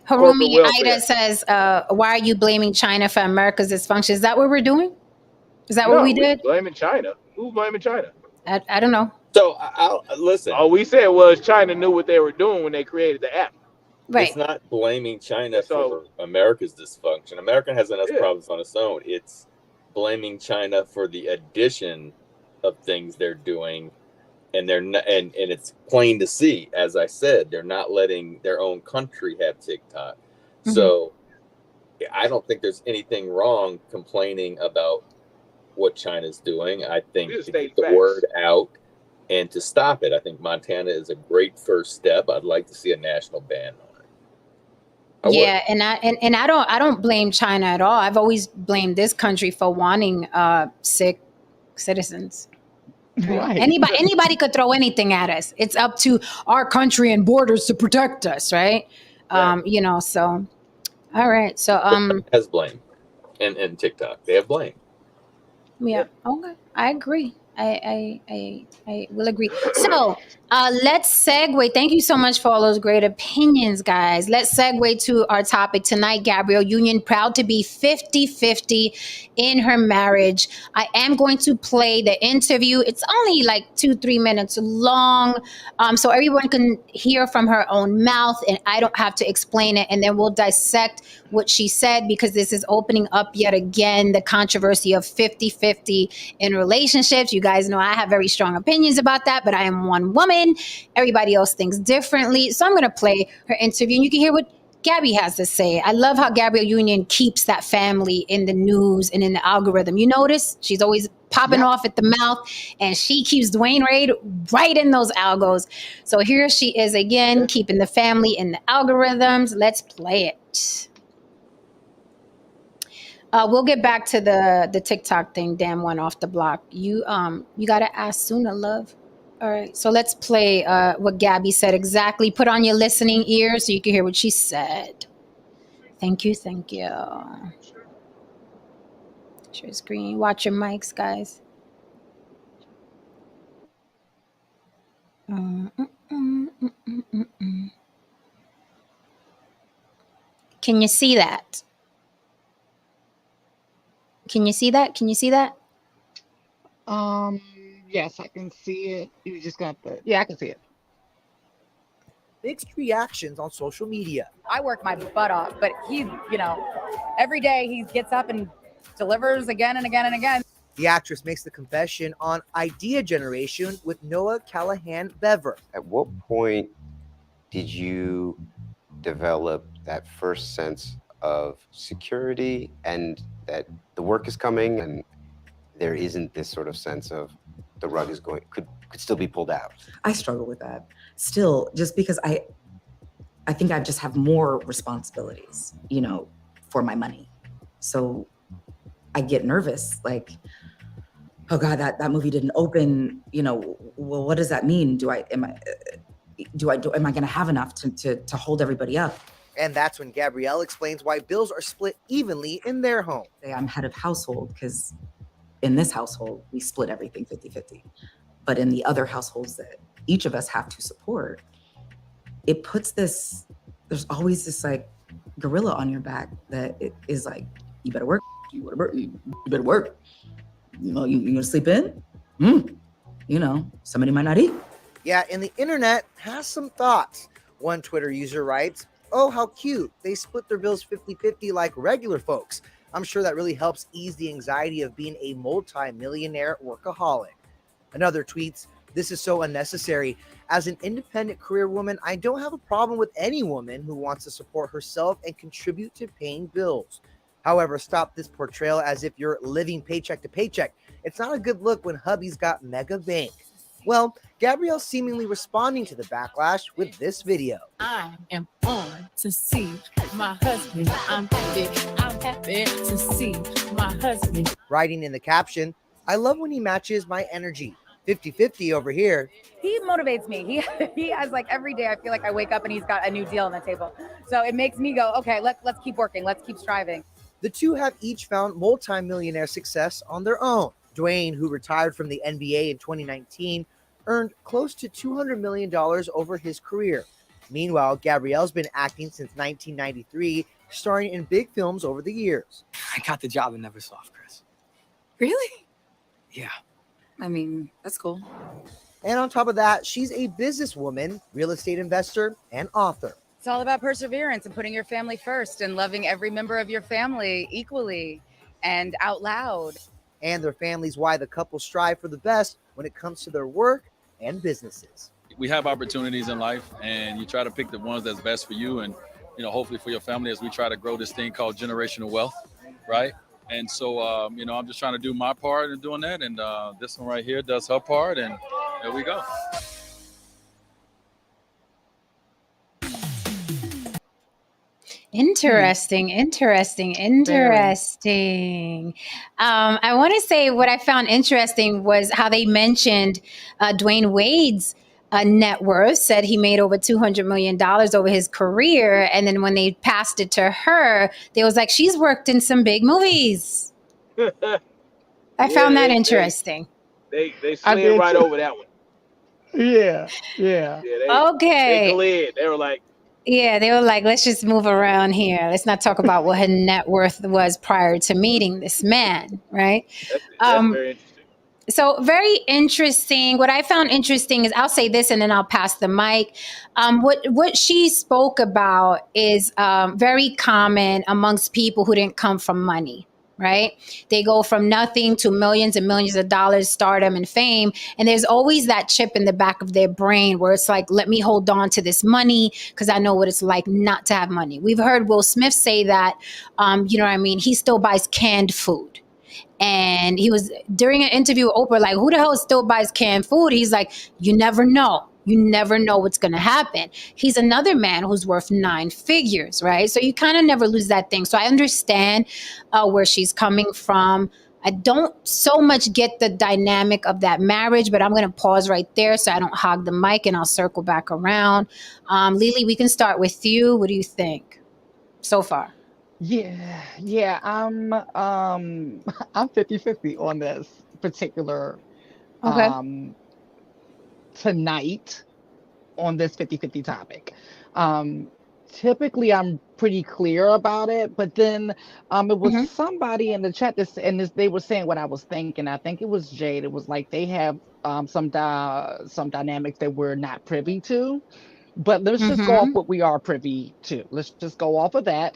Corporate Harumi Ida welfare. says, why are you blaming China for America's dysfunction? Is that what we're doing? Is that what No, we we did? blaming China. Who's blaming China? I don't know. So I'll listen. All we said was China knew what they were doing when they created the app. It's Right. not blaming China That's all. for America's dysfunction. America has enough Yeah. problems on its own. It's blaming China for the addition of things they're doing, and they're not, and it's plain to see. As I said, they're not letting their own country have TikTok. Mhm. So I don't think there's anything wrong complaining about what China's doing. I think We just to get state the facts. word out and to stop it, I think Montana is a great first step. I'd like to see a national ban on it. I would. Yeah, and I don't blame China at all. I've always blamed this country for wanting sick citizens. Right. right. Anybody could throw anything at us. It's up to our country and borders to protect us, right? Facts. So all right. So Has blame and TikTok. They have blame. yeah, okay. I agree. I will agree. So let's segue. Thank you so much for all those great opinions, guys. Let's segue to our topic tonight. Gabrielle Union, proud to be 50-50 in her marriage. I am going to play the interview. It's only like 2-3 minutes long, so everyone can hear from her own mouth, and I don't have to explain it. And then we'll dissect what she said because this is opening up yet again the controversy of 50-50 in relationships. You guys know I have very strong opinions about that, but I am one woman. Everybody else thinks differently. So I'm going to play her interview and you can hear what Gabby has to say. I love how Gabrielle Union keeps that family in the news and in the algorithm. You notice she's always popping Yep. off at the mouth and she keeps Dwayne Wade right in those algos. So here she is again, keeping the family in the algorithms. Let's play it. We'll get back to the TikTok thing. Damn one off the block. You gotta ask sooner, love. All right, so let's play what Gabby said exactly. Put on your listening ears so you can hear what she said. Thank you. Share screen. Watch your mics, guys. Can you see that? Can you see that? Can you see that? Yes, I can see it. You just got the. Yeah, I can see it. Mixed reactions on social media. I work my butt off, but he, every day he gets up and delivers again and again and again. The actress makes the confession on Idea Generation with Noah Callahan Bever. At what point did you develop that first sense of security and that the work is coming and there isn't this sort of sense of the rug is going could still be pulled out? I struggle with that still, just because I think I just have more responsibilities, for my money. So I get nervous, like, oh God, that movie didn't open, well, what does that mean? Am I gonna have enough to hold everybody up? And that's when Gabrielle explains why bills are split evenly in their home. I'm head of household because in this household, we split everything 50-50. But in the other households that each of us have to support, it puts there's always this like gorilla on your back that it is like, you better work, you better work. You gonna sleep in? Somebody might not eat. Yeah, and the internet has some thoughts. One Twitter user writes, "Oh, how cute. They split their bills 50-50 like regular folks. I'm sure that really helps ease the anxiety of being a multi-millionaire workaholic." Another tweets, "This is so unnecessary. As an independent career woman, I don't have a problem with any woman who wants to support herself and contribute to paying bills. However, stop this portrayal as if you're living paycheck to paycheck. It's not a good look when hubby's got mega bank." Well, Gabrielle seemingly responding to the backlash with this video. I am on to see my husband. I'm happy to see my husband. Writing in the caption, "I love when he matches my energy. 50-50 over here." He motivates me. He has like every day I feel like I wake up and he's got a new deal on the table. So it makes me go, okay, let's keep working. Let's keep striving. The two have each found multi-millionaire success on their own. Dwayne, who retired from the NBA in 2019, earned close to $200 million over his career. Meanwhile, Gabrielle's been acting since 1993, starring in big films over the years. I got the job in Neversoft, Chris. Really? Yeah. I mean, that's cool. And on top of that, she's a businesswoman, real estate investor, and author. It's all about perseverance and putting your family first and loving every member of your family equally and out loud. And their family's why the couple strive for the best when it comes to their work and businesses. We have opportunities in life, and you try to pick the ones that's best for you and, hopefully for your family, as we try to grow this thing called generational wealth, right? And so, I'm just trying to do my part in doing that, and this one right here does her part, and there we go. Interesting. I want to say what I found interesting was how they mentioned Dwayne Wade's net worth, said he made over $200 million over his career. And then when they passed it to her, they was like, she's worked in some big movies. I found that interesting. They slid right over that one. Yeah. Okay. They were like, yeah, they were like, let's just move around here. Let's not talk about what her net worth was prior to meeting this man, right? That's very interesting. So very interesting. What I found interesting is, I'll say this and then I'll pass the mic. What she spoke about is very common amongst people who didn't come from money. Right? They go from nothing to millions and millions of dollars, stardom and fame. And there's always that chip in the back of their brain where it's like, let me hold on to this money because I know what it's like not to have money. We've heard Will Smith say that, he still buys canned food. And he was, during an interview with Oprah, like, who the hell still buys canned food? He's like, you never know. You never know what's going to happen. He's another man who's worth 9 figures, right? So you kind of never lose that thing. So I understand where she's coming from. I don't so much get the dynamic of that marriage, but I'm going to pause right there so I don't hog the mic, and I'll circle back around. Lily, we can start with you. What do you think so far? Yeah. I'm 50-50 on this particular tonight on this 50-50 topic. typically I'm pretty clear about it, but then it was Mhm. somebody in the chat they were saying what I was thinking. I think it was Jade. It was like they have some dynamics that we're not privy to. But let's just go off Mhm. what we are privy to. Let's just go off of that,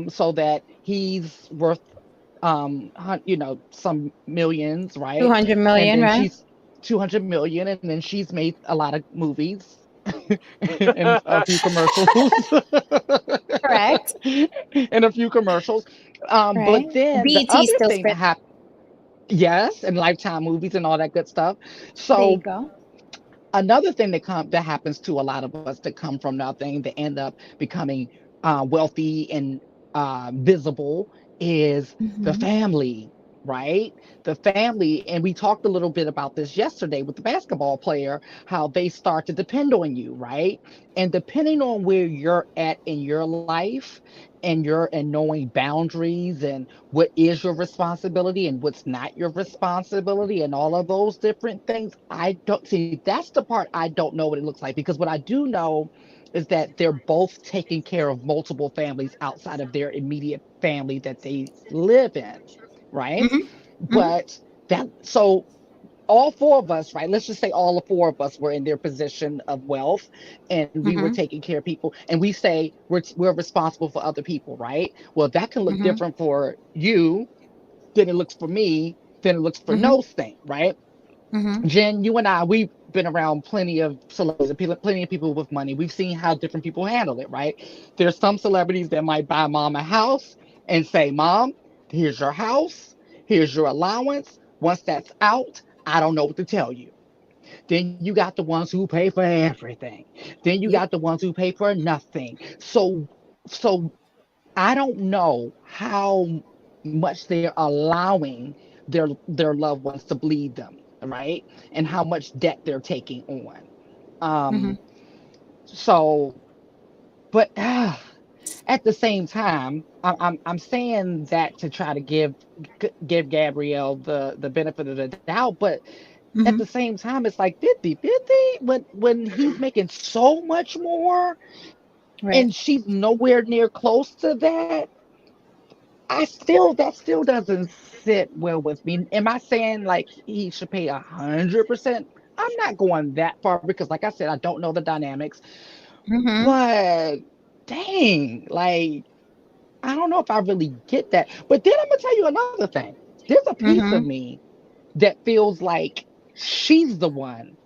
so that he's worth some millions, Two right? hundred And million, then right? she's 200 million, and then she's made a lot of movies and a few commercials Correct. and a few commercials. Right. But then the BT other still thing that spit. happened, yes, and Lifetime movies and all that good stuff. There you So go. another thing that happens to a lot of us that come from nothing that end up becoming wealthy and visible is the Mhm. family, right? The family. And we talked a little bit about this yesterday with the basketball player, how they start to depend on you, right? And depending on where you're at in your life and knowing boundaries and what is your responsibility and what's not your responsibility and all of those different things. I don't see, that's the part I don't know what it looks like, because what I do know is that they're both taking care of multiple families outside of their immediate family that they live in, right? Mhm. Mhm. But that, so all four of us, right? Let's just say all the four of us were in their position of wealth and we were Mhm. taking care of people, and we say we're responsible for other people, right? Well, that can look Mhm. different for you than it looks for me, than it looks for Mhm. no thing, right? Mhm. Jen, you and I, we've been around plenty of celebrities, plenty of people with money. We've seen how different people handle it, right? There's some celebrities that might buy mom a house and say, Mom, here's your house, here's your allowance. Once that's out, I don't know what to tell you. Then you got the ones who pay for everything. Then you Yep. got the ones who pay for nothing. So I don't know how much they're allowing their loved ones to bleed them, right? And how much debt they're taking on. Mhm. Um, so, but at the same time, I'm saying that to try to give Gabrielle the benefit of the doubt, but at the Mhm. same time, it's like 50-50 when he's making so much more Right. and she's nowhere near close to that. That still doesn't sit well with me. Am I saying like he should pay 100%? I'm not going that far because, like I said, I don't know the dynamics. Mhm. But dang, like I don't know if I really get that. But then I'm gonna tell you another thing. There's a piece of Mhm. me that feels like she's the one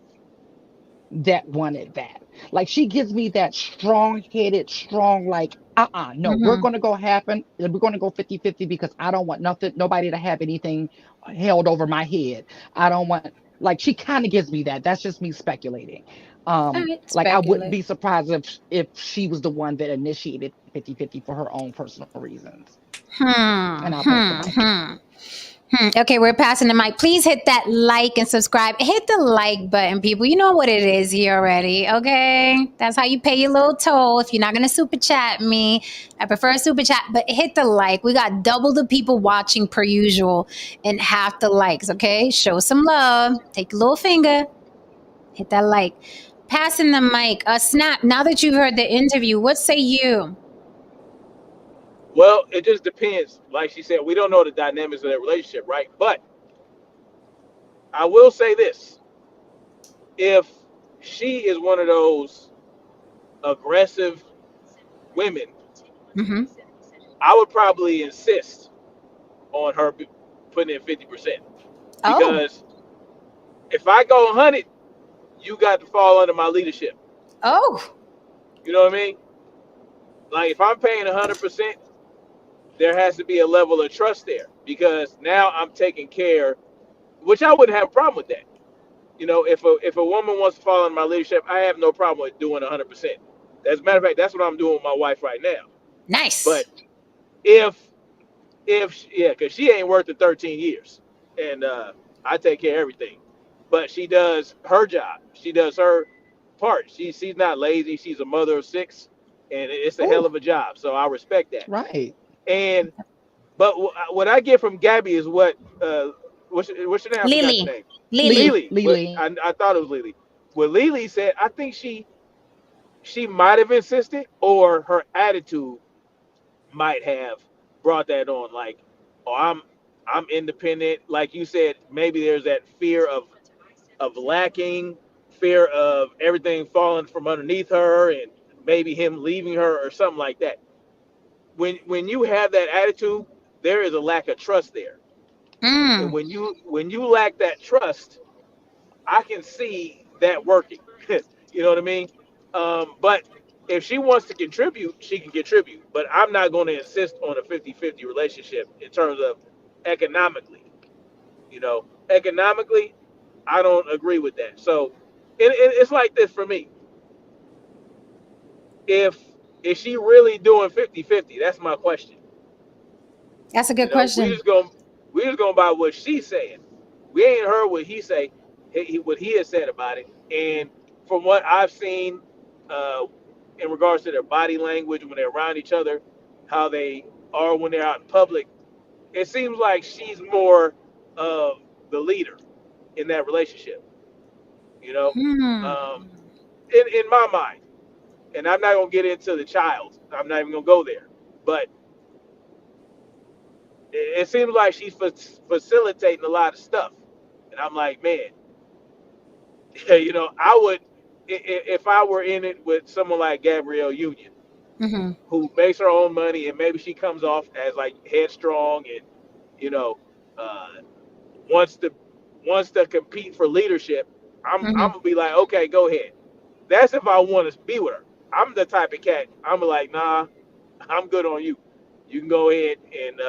that wanted that. Like she gives me that strong-headed, strong, like, no, we're Mhm. gonna go happen. We're gonna go 50-50 because I don't want nobody to have anything held over my head. I don't want like she kind of gives me that. That's just me speculating. All right. Like I wouldn't Speculate. be surprised if she was the one that initiated 50-50 for her own personal reasons. Hmm. And I'll pass the Hmm. mic. Hmm. Okay, we're passing the mic. Please hit that like and subscribe. Hit the like button, people. You know what it is here already. Okay, that's how you pay your little toll. If you're not gonna super chat me, I prefer super chat, but hit the like. We got double the people watching per usual and half the likes. Okay, show some love. Take a little finger. Hit that like. Passing the mic. Snap. Now that you've heard the interview, what say you? Well, it just depends. Like she said, we don't know the dynamics of that relationship, right? But I will say this: if she is one of those aggressive women, Mm-hmm. I would probably insist on her putting in 50% Oh. because if I go 100, you got to fall under my leadership. Oh. You know what I mean? Like if I'm paying 100%, there has to be a level of trust there because now I'm taking care, which I wouldn't have a problem with that. You know, if a woman wants to fall under my leadership, I have no problem with doing 100%. As a matter of fact, that's what I'm doing with my wife right now. Nice. But if yeah, because she ain't worth the 13 years, and I take care of everything. But she does her job. She does her part. She's not lazy. She's a mother of six, and it's a hell Oh, of a job. So I respect that. right. And but what I get from Gabby is what's your name? I forgot your Lily. name. Lily. Lily. But Lily. I thought it was Lily. What Lily said, I think she she might have insisted, or her attitude might have brought that on. Like, oh, I'm independent. Like you said, maybe there's that fear of lacking, fear of everything falling from underneath her, and maybe him leaving her or something like that. When you have that attitude, there is a lack of trust there. And Mm. when you lack that trust, I can see that working. You know what I mean? But if she wants to contribute, she can contribute. But I'm not going to insist on a 50-50 relationship in terms of economically. Economically, I don't agree with that. So it's like this for me. If is she really doing 50-50? That's my question. That's a You good know, we question. just going we just going by what she's saying. We ain't heard what he say, what he has said about it. And from what I've seen, uh, in regards to their body language when they're around each other, how they are when they're out in public, it seems like she's more of the leader in that relationship. You know, Hmm. in my mind, and I'm not gonna get into the child. I'm not even gonna go there, but it seems like she's facilitating a lot of stuff, and I'm like, man, I would, if I were in it with someone like Gabrielle Union, Mm-hmm. who makes her own money, and maybe she comes off as like headstrong and you know uh, wants to compete for leadership. I'm Mm-hmm. gonna be like, okay, go ahead. That's if I want to be with her. I'm the type of cat. I'm like, nah, I'm good on you. You can go ahead and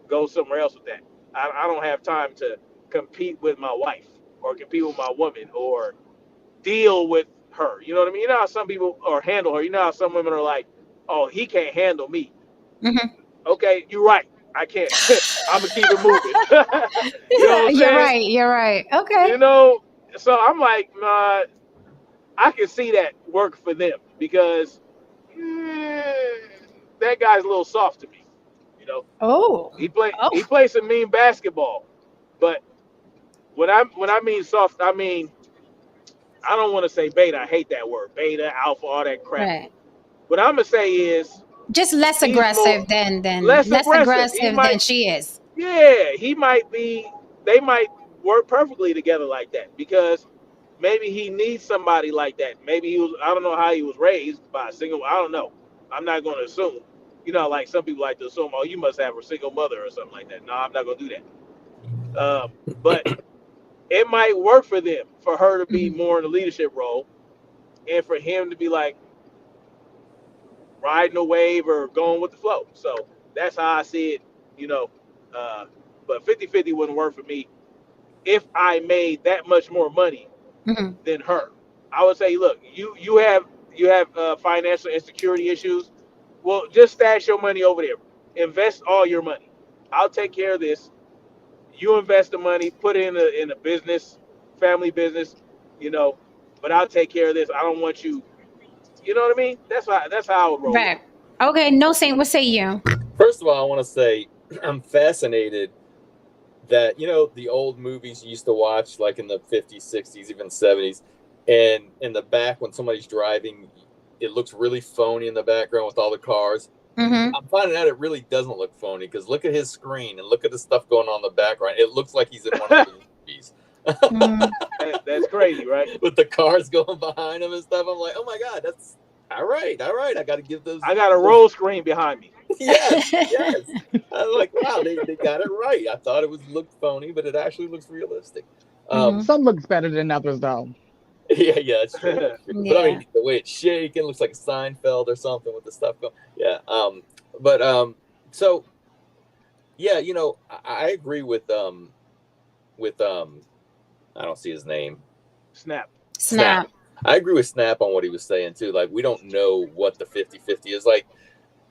go somewhere else with that. I don't have time to compete with my wife or compete with my woman or deal with her. You know what I mean? You know how some people or handle her. You know how some women are like, oh, he can't handle me. Mm-hmm. Okay, you're right. I can't. I'm gonna keep it moving. You know what I'm You're saying? right. You're right. Okay. You know. So I'm like, nah, I can see that work for them because that guy's a little soft to me. You know, Oh. he Oh. plays some mean basketball, but when I mean soft, I mean I don't want to say beta. I hate that word, beta, alpha, all that crap. Right. What I'm gonna say is Just less he's more aggressive than less less aggressive. He aggressive than might, she is. yeah, he might be. They might work perfectly together like that because maybe he needs somebody like that. Maybe he was. I don't know how he was raised by a single. I don't know. I'm not going to assume. You know, like some people like to assume, oh, you must have a single mother or something like that. No, I'm not going to do that. But it might work for them, for her to be Mm-hmm. more in a leadership role, and for him to be like riding a wave or going with the flow. So that's how I see it. You know, uh, but 50-50 wouldn't work for me if I made that much more money Mm-hmm. than her. I would say, look, you have financial insecurity issues. Well, just stash your money over there. Invest all your money. I'll take care of this. You invest the money, put it in a business, family business, you know. But I'll take care of this. I don't want you. You know what I mean? That's how I would roll with Right. it. Okay. No Saint, what say you? First of all, I want to say I'm fascinated that the old movies you used to watch like in the 50s, 60s, even 70s, and in the back when somebody's driving, it looks really phony in the background with all the cars. Mm-hmm. I'm finding out it really doesn't look phony because look at his screen and look at the stuff going on in the background. It looks like he's in one of those movies. Mm-hmm. That's crazy, right? With the cars going behind him and stuff. I'm like, oh my God, that's all right. All right. I got to give I got a roll screen behind me. yes, yes. I'm like, wow, they got it right. I thought it looked phony, but it actually looks realistic. Mm-hmm. Some looks better than others, though. Yeah, that's true. That's true. But I Yeah. mean, the way it's shaking looks like Seinfeld or something with the stuff going. Yeah. But so yeah, I agree with I don't see his name. Snap. Snap. I agree with Snap on what he was saying too. Like we don't know what the 50-50 is. Like,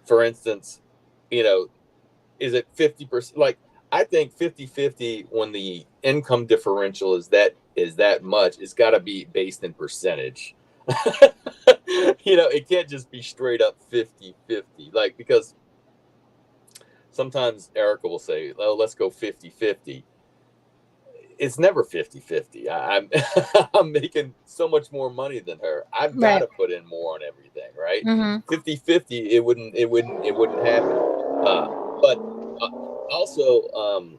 for instance, you know, is it 50%? Like I think 50-50 when the income differential is that much, it's got to be based in percentage. It can't just be straight up 50-50. Like, because sometimes Erica will say, oh, let's go 50-50. it's never 50-50. I'm I'm making so much more money than her. I've got Right. to put in more on everything, right? Mm-hmm. 50-50, it wouldn't happen. But also,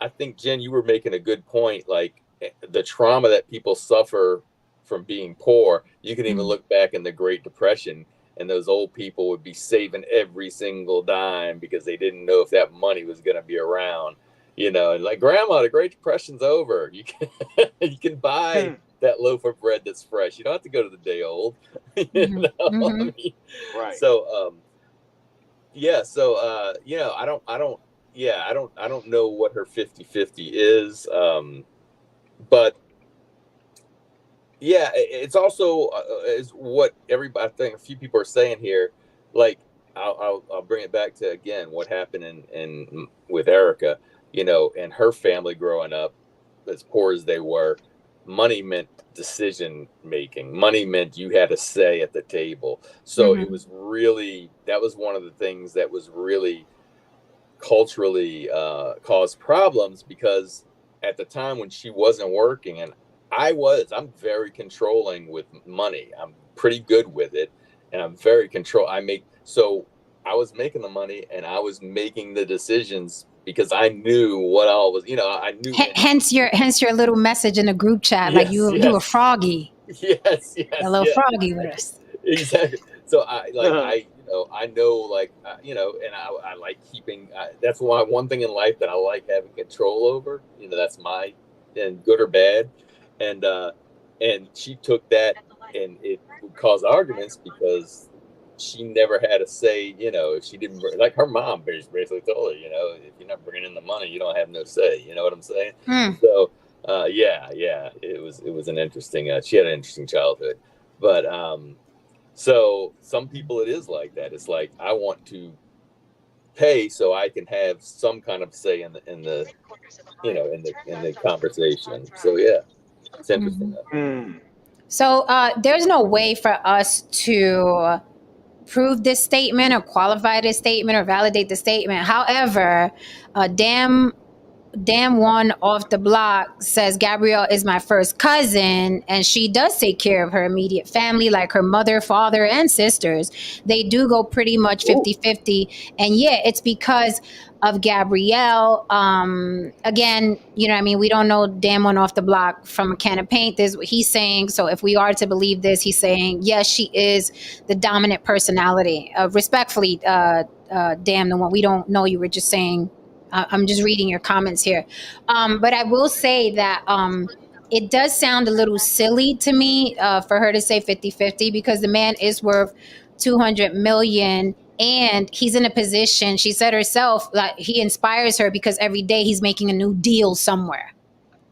I think, Jen, you were making a good point. Like the trauma that people suffer from being poor, you can even Mm-hmm. look back in the Great Depression, and those old people would be saving every single dime because they didn't know if that money was going to be around. You know, and like, Grandma, the Great Depression's over. You can you can buy that loaf of bread that's fresh. You don't have to go to the day old. You Mm-hmm. know, I Mm-hmm. mean, Right. so yeah, so you know, I don't know what her 50-50 is. But yeah, it's also is what everybody, I think a few people are saying here. Like, I'll bring it back to, again, what happened in with Erica, you know, and her family growing up as poor as they were. Money meant decision making. Money meant you had a say at the table. So it Mm-hmm. was really, that was one of the things that was really culturally caused problems, because at the time when she wasn't working, and I'm very controlling with money. I'm pretty good with it, and I'm very so I was making the money and I was making the decisions because I knew what all was, you know, I knew. Hence your little message in the group chat, like Yes, you were yes, froggy, yes, a yes, little yes. froggy with us. Exactly. So I know, like, you know, and I like keeping. That's why one thing in life that I like having control over. You know, that's my, and good or bad, and she took that, and it would cause arguments because she never had a say. You know, if she didn't, like, her mom basically told her, you know, if you're not bringing in the money, you don't have no say. You know what I'm saying? Mm. So yeah, it was an interesting. She had an interesting childhood, but so some people, it is like that. It's like, I want to pay so I can have some kind of say in the you know, in the conversation. So yeah, it's interesting. Mm-hmm. So there's no way for us to prove this statement or qualify this statement or validate the statement. However, damn one off the block says Gabrielle is my first cousin, and she does take care of her immediate family, like her mother, father, and sisters. They do go pretty much 50-50. And yeah, it's because of Gabrielle. Again, you know what I mean? We don't know damn one off the block from a can of paint. This is what he's saying. So if we are to believe this, he's saying, yes, she is the dominant personality. Respectfully, damn the one. We don't know you. We're just saying, I'm just reading your comments here. But I will say that it does sound a little silly to me for her to say 50-50, because the man is worth 200 million, and he's in a position, she said herself, like, he inspires her because every day he's making a new deal somewhere,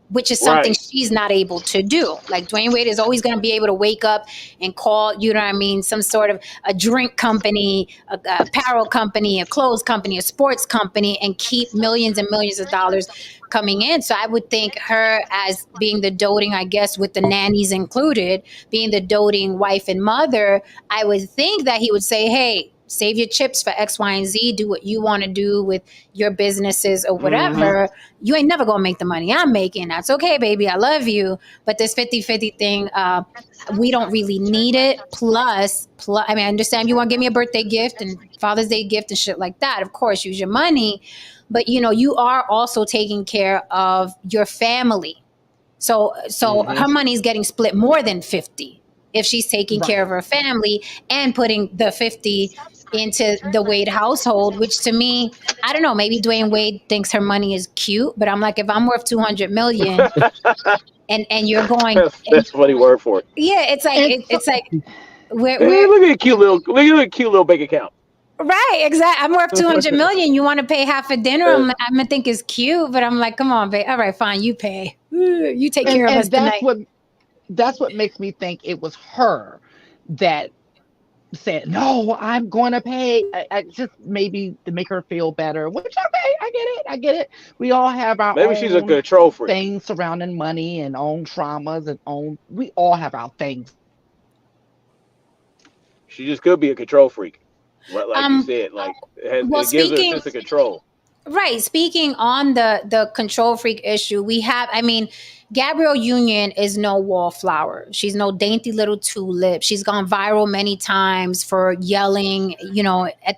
which is something she's not able to do. Like, Dwayne Wade is always going to be able to wake up and call, you know what I mean, some sort of a drink company, a apparel company, a clothes company, a sports company, and keep millions and millions of dollars coming in. So I would think her as being the doting, I guess, with the nannies included, being the doting wife and mother, I would think that he would say, hey, save your chips for X, Y, and Z. Do what you want to do with your businesses or whatever. You ain't never gonna make the money I'm making. That's okay, baby. I love you. But this 50-50 thing, we don't really need it. Plus, I mean, I understand you want to give me a birthday gift and Father's Day gift and shit like that. Of course, use your money. But, you know, you are also taking care of your family. So her money is getting split more than 50 if she's taking care of her family and putting the 50 into the Wade household, which to me, I don't know, maybe Dwayne Wade thinks her money is cute, but I'm like, if I'm worth 200 million and you're going, That's a funny word for it. yeah, it's like, it's like, Hey, we're look at a cute little bank account. right, exactly. I'm worth 200 million. You want to pay half a dinner? I'm gonna think it's cute, but I'm like, come on, babe. All right, fine, you pay. You take care of us and tonight. that's what makes me think it was her that said, "No, I'm going to pay." I just, maybe to make her feel better. Which, okay, I get it. We all have our Maybe she's a own control freak. things surrounding money and own traumas and own. We all have our things. She just could be a control freak, like you said. Like Well, it gives her a sense of control. Right. Speaking on the control freak issue, we have. I mean, Gabrielle Union is no wallflower. She's no dainty little tulip. She's gone viral many times for yelling, at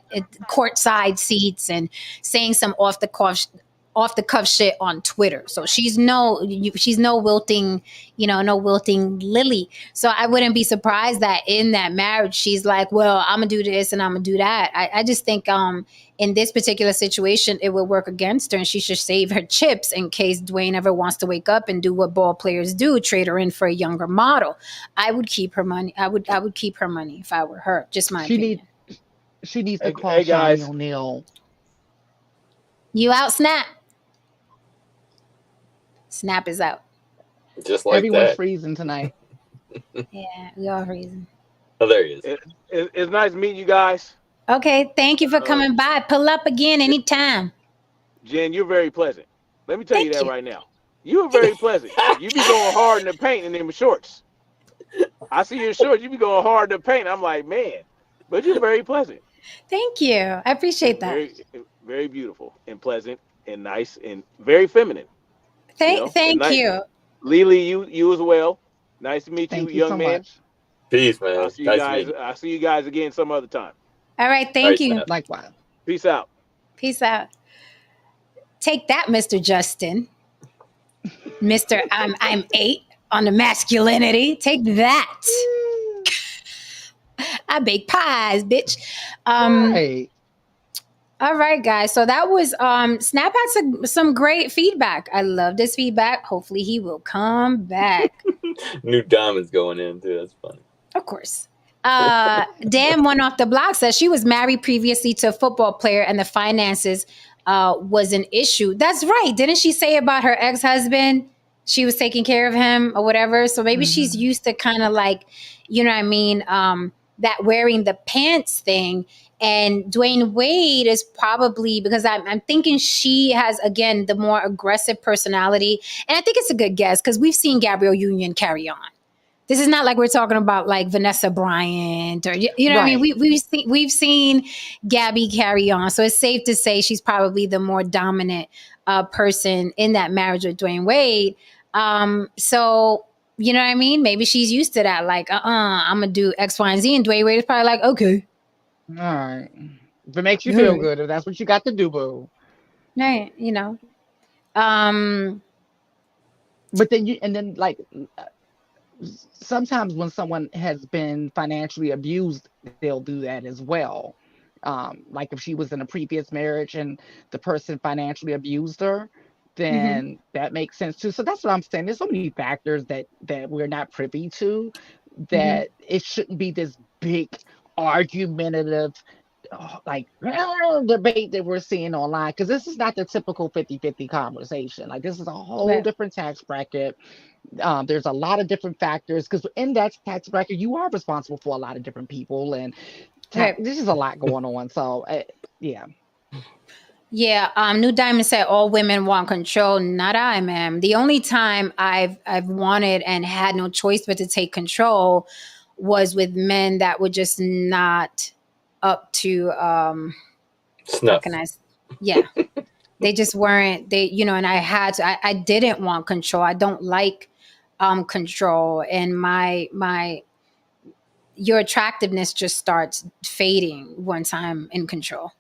courtside seats and saying some off the cuff shit on Twitter. So she's no wilting, no wilting lily. So I wouldn't be surprised that in that marriage she's like, well, I'm gonna do this and I'm gonna do that. I just think in this particular situation, it would work against her, and she should save her chips in case Dwayne ever wants to wake up and do what ball players do, trade her in for a younger model. I would keep her money. I would keep her money if I were her. Just my She opinion. she needs to Hey, call hey Shawnee guys, O'Neal. You out, Snap? Snap is out. Just like Everyone's that. freezing tonight. Yeah, we all reason. Oh, there he is. it's nice meeting you guys. Okay, thank you for coming by. Pull up again anytime. Jen, you're very pleasant. Let me tell you Thank that you. right now. You're very pleasant. You be going hard in the paint in them shorts. I see your shorts. You be going hard in the paint. I'm like, man, but you're very pleasant. Thank you. I appreciate that. Very, very beautiful and pleasant and nice and very feminine. And Thank nice. you. Lily, you as well. Nice to meet you, Thank you young so man. much. Peace, man. I'll see you Nice guys. meeting you. I'll see you guys again some other time. All right, All thank right, you. Snap. Likewise. Peace out. Peace out. Take that, Mr. Justin. Mr. I'm 8 on the masculinity. Take that. I bake pies, bitch. Right. All right, guys. So that was Snap had some great feedback. I love this feedback. Hopefully he will come back. New diamonds going in too. That's funny. Of course. Dan One Off the Block says she was married previously to a football player and the finances was an issue. That's right. Didn't she say about her ex-husband? She was taking care of him or whatever. So maybe she's used to kind of like, you know what I mean? That wearing the pants thing. And Dwayne Wade is probably, because I'm thinking she has, again, the more aggressive personality. And I think it's a good guess because we've seen Gabrielle Union carry on. This is not like we're talking about like Vanessa Bryant or, you know what I mean? We've seen Gabby carry on. So it's safe to say she's probably the more dominant person in that marriage with Dwayne Wade. So, you know what I mean? Maybe she's used to that. Like, I'm going to do X, Y, and Z. And Dwayne Wade is probably like, okay. All right. If it makes you feel good, if that's what you got to do, boo. Right, you know. But then like sometimes when someone has been financially abused, they'll do that as well. Like if she was in a previous marriage and the person financially abused her, then that makes sense too. So that's what I'm saying. There's so many factors that we're not privy to, that it shouldn't be this big argumentative like debate that we're seeing online, because this is not the typical 50-50 conversation. Like this is a whole different tax bracket. There's a lot of different factors, because in that tax bracket you are responsible for a lot of different people, and this is a lot going on. So yeah. New Diamond said all women want control. Not I, ma'am. The only time I've wanted and had no choice but to take control was with men that were just not up to snuff. They just weren't. And I didn't want control. I don't like control, and your attractiveness just starts fading once I'm in control.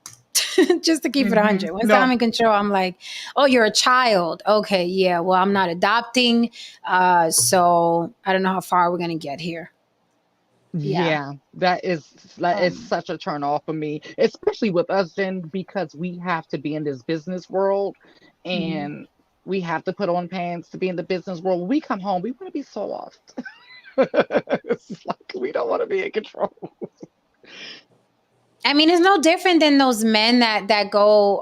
Just to keep it 100. Once I'm in control, I'm like, oh, you're a child. Okay, yeah. Well, I'm not adopting, so I don't know how far we're gonna get here. Yeah, that is such a turn off for me, especially with us, Jen, because we have to be in this business world and we have to put on pants to be in the business world. When we come home, we want to be soft. It's like we don't want to be in control. I mean, it's no different than those men that go,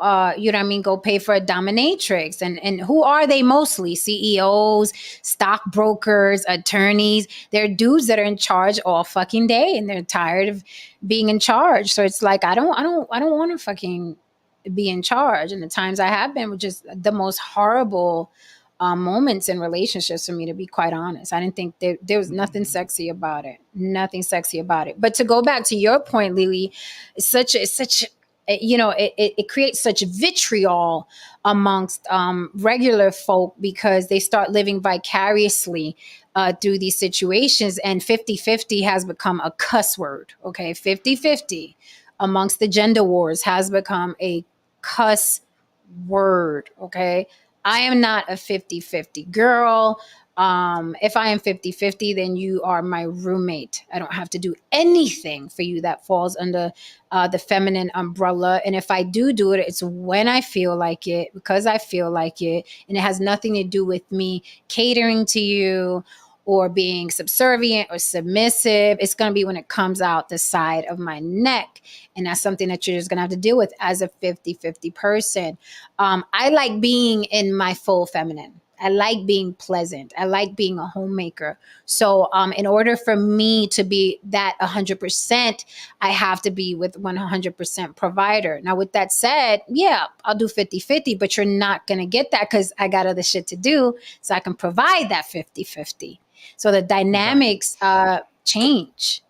go pay for a dominatrix. And who are they mostly? CEOs, stockbrokers, attorneys. They're dudes that are in charge all fucking day, and they're tired of being in charge. So it's like, I don't want to fucking be in charge. And the times I have been were just the most horrible moments in relationships for me, to be quite honest. I didn't think there was nothing sexy about it. Nothing sexy about it. But to go back to your point, Lily, it's such it creates such vitriol amongst regular folk because they start living vicariously through these situations. And 50-50 has become a cuss word. Okay, 50-50 amongst the gender wars has become a cuss word. Okay, I am not a 50-50 girl. If I am 50-50, then you are my roommate. I don't have to do anything for you that falls under the feminine umbrella. And if I do it, it's when I feel like it, because I feel like it. And it has nothing to do with me catering to you or being subservient or submissive. It's going to be when it comes out the side of my neck. And that's something that you're just going to have to deal with as a 50-50 person. I like being in my full feminine. I like being pleasant. I like being a homemaker. So in order for me to be that 100%, I have to be with 100% provider. Now, with that said, yeah, I'll do 50-50, but you're not going to get that because I got other shit to do. So I can provide that 50-50. So the dynamics change.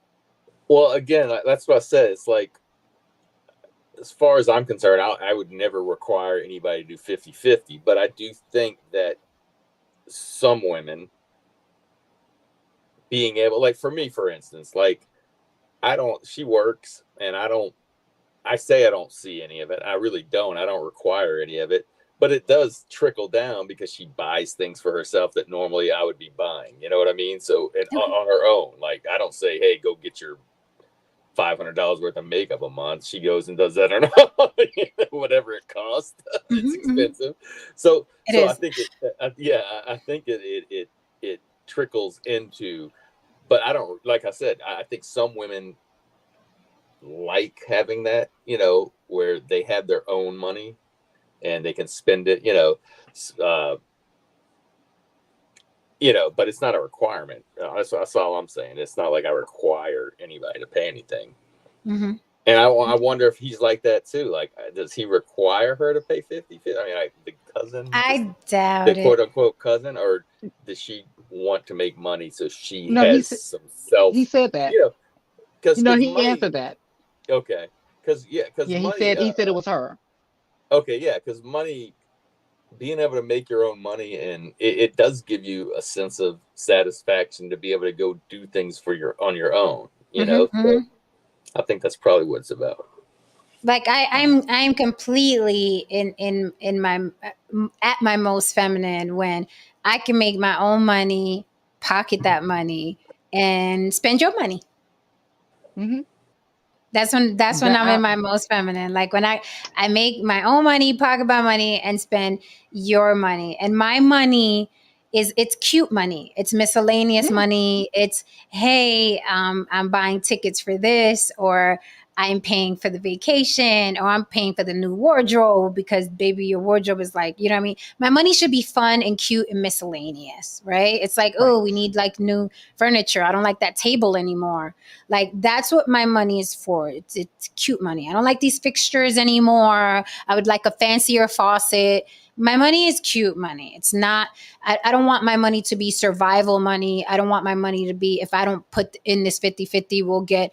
Well, again, that's what I said. It's like, as far as I'm concerned, I would never require anybody to do 50-50, but I do think that some women being able, like for me, for instance, like she works and I say I don't see any of it. I really don't. I don't require any of it, but it does trickle down because she buys things for herself that normally I would be buying. You know what I mean? So, and on her own, like I don't say, hey, go get your $500 worth of makeup a month. She goes and does that on her own, whatever it costs. It's expensive. So I think I think it trickles into, but I don't, like I said, I think some women like having that, where they have their own money and they can spend it, but it's not a requirement. That's all I'm saying. It's not like I require anybody to pay anything. Mm-hmm. And I wonder if he's like that too. Like, does he require her to pay 50? I mean, like the cousin, I doubt the it. quote unquote cousin, or does she want to make money so she No, has some self? he said that. Because he money, answered that. Okay, because money. He said it was her. Okay, yeah, because money, being able to make your own money, and it does give you a sense of satisfaction to be able to go do things on your own. So I think that's probably what it's about. Like I'm completely in my at my most feminine when I can make my own money, pocket that money, and spend your money. Mm-hmm. That's when I'm in my most feminine. Like when I make my own money, pocket my money, and spend your money. And my money it's cute money. It's miscellaneous money. It's, hey, I'm buying tickets for this, or I'm paying for the vacation, or I'm paying for the new wardrobe because baby, your wardrobe is like, you know what I mean? My money should be fun and cute and miscellaneous, right? It's like, oh, we need like new furniture. I don't like that table anymore. Like that's what my money is for. It's cute money. I don't like these fixtures anymore. I would like a fancier faucet. My money is cute money. It's not, I don't want my money to be survival money. I don't want my money to be, if I don't put in this 50-50, we'll get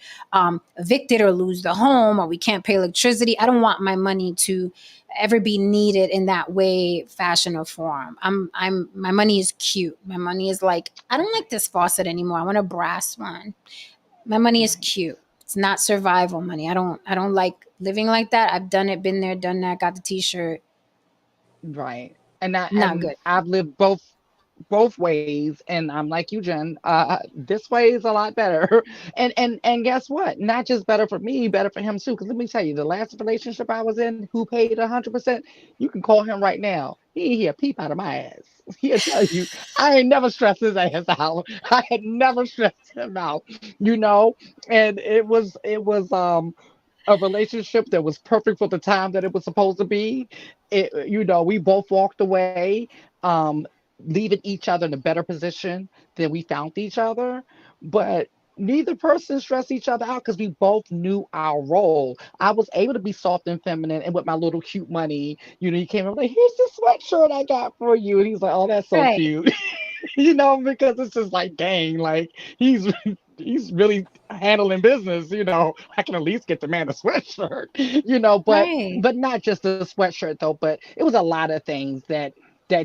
evicted or lose the home, or we can't pay electricity. I don't want my money to ever be needed in that way, fashion, or form. My money is cute. My money is like, I don't like this faucet anymore. I want a brass one. My money is cute. It's not survival money. I don't like living like that. I've done it, been there, done that, got the t-shirt. Right. Not good. I've lived both ways, and I'm like you, Jen. This way is a lot better. And guess what? Not just better for me, better for him too. Because let me tell you, the last relationship I was in, who paid 100%, you can call him right now. He ain't hear a peep out of my ass. He'll tell you, I ain't never stressed his ass out. I had never stressed him out, and it was a relationship that was perfect for the time that it was supposed to be. We both walked away, um, leaving each other in a better position than we found each other. But neither person stressed each other out because we both knew our role. I was able to be soft and feminine, and with my little cute money, he came in like, here's this sweatshirt I got for you. And he's like, oh, that's so Right. cute. Because it's just like, dang, like he's he's really handling business. I can at least get the man a sweatshirt. But Right. not just a sweatshirt though. But it was a lot of things that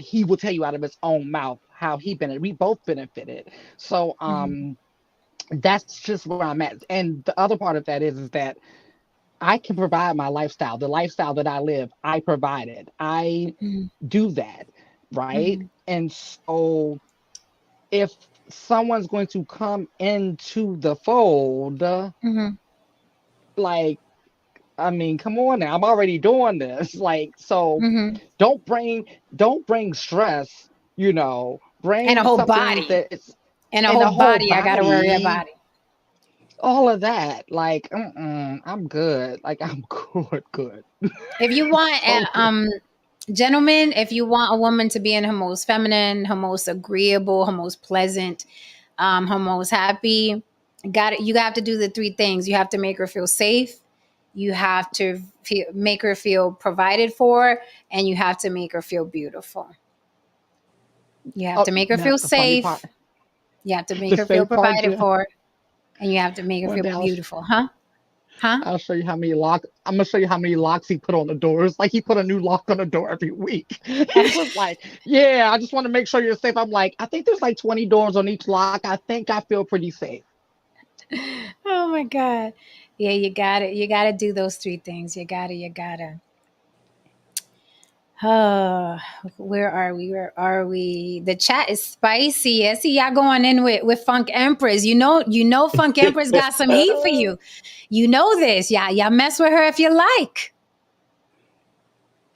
he will tell you out of his own mouth how we both benefited. So that's just where I'm at. And the other part of that is that I can provide my lifestyle. The lifestyle that I live, I provided. I Mhm. do that, right? Mhm. And so if someone's going to come into the fold, Mhm. like, I mean, come on now, I'm already doing this. Like, so Mhm. don't bring stress, And a bring whole something body. that's And a in whole a whole body. I gotta worry body, about it. all of that. Like, I'm good. Like, I'm good. If you want, So good. gentlemen, if you want a woman to be in her most feminine, her most agreeable, her most pleasant, her most happy, you have to do the three things. You have to make her feel safe. You have to make her feel provided for, and you have to make her feel beautiful. You have Oh, to make her now feel the funny part, safe. You have to make the her feel safe part, provided Jen. for, and you have to make her One feel day beautiful. Huh? Huh? I'll show you how many locks. I'm gonna show you how many locks he put on the doors. Like he put a new lock on the door every week. He was like, "Yeah, I just want to make sure you're safe." I'm like, "I think there's like 20 doors on each lock. I think I feel pretty safe." Oh my God. Yeah, you got it. You got to do those three things. You got to. Oh, where are we? Where are we? The chat is spicy. I see y'all going in with Funk Empress. Funk Empress got some heat for you. You know this. Yeah, y'all mess with her if you like.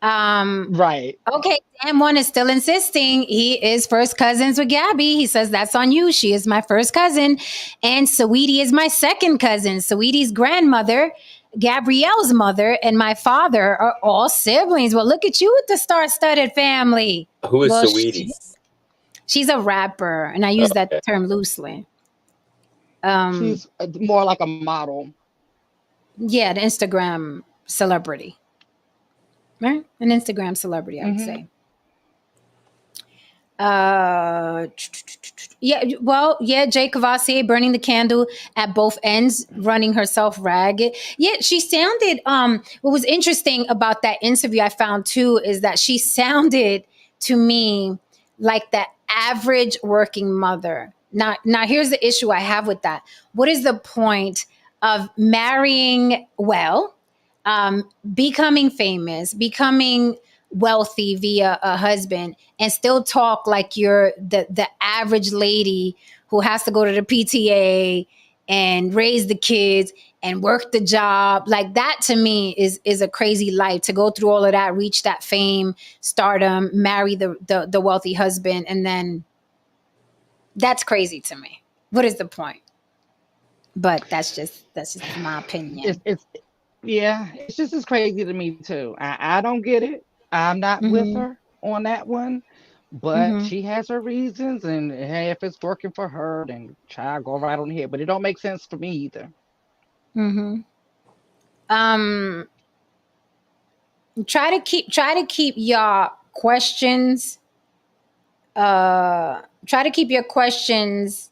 Right. Okay, Dan One is still insisting he is first cousins with Gabby. He says that's on you. She is my first cousin, and Saweetie is my second cousin. Saweetie's grandmother, Gabrielle's mother, and my father are all siblings. Well, look at you with the star-studded family. Who is Well, Saweetie? she's a rapper, and I use that Okay. term loosely. Um, She's more like a model. yeah, an Instagram celebrity, right? An Instagram celebrity, I would Hmm. say. Uh, yeah, well, yeah, Jay Cavassier burning the candle at both ends, running herself ragged. Yeah, she sounded. What was interesting about that interview I found too is that she sounded to me like the average working mother. Now here's the issue I have with that. What is the point of marrying well, becoming famous, becoming wealthy via a husband, and still talk like you're the average lady who has to go to the PTA and raise the kids and work the job? Like that to me is a crazy life, to go through all of that, reach that fame, stardom, marry the wealthy husband, and then that's crazy to me. What is the point? But that's just my It's opinion. it's yeah, it's just as crazy to me too. I don't get it. I'm not with Mm-hmm. her on that one. But Mm-hmm. she has her reasons, and hey, if it's working for her, then child go right on ahead. But it don't make sense for me either. Mm-hmm. Um, try to keep your questions try to keep your questions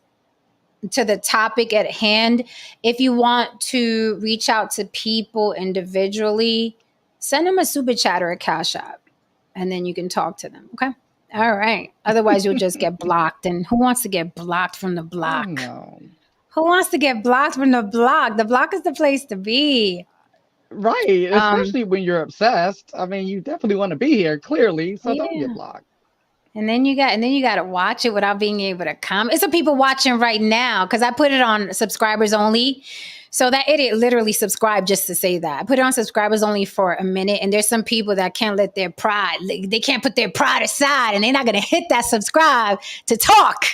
to the topic at hand. If you want to reach out to people individually, send them a super chat or a cash app, and then you can talk to them. Okay. All right. Otherwise, you'll just get blocked. And who wants to get blocked from the I block? know. Who wants to get blocked from the block? The block is the place to be. Right, Um, especially when you're obsessed. I mean, you definitely want to be here, clearly, so don't get yeah. blocked. And then you got to watch it without being able to comment. It's some people watching right now because I put it on subscribers only. So that idiot literally subscribed just to say that. I put it on subscribers only for a minute, and there's some people that can't let their pride, they can't put their pride aside, and they're not going to hit that subscribe to talk.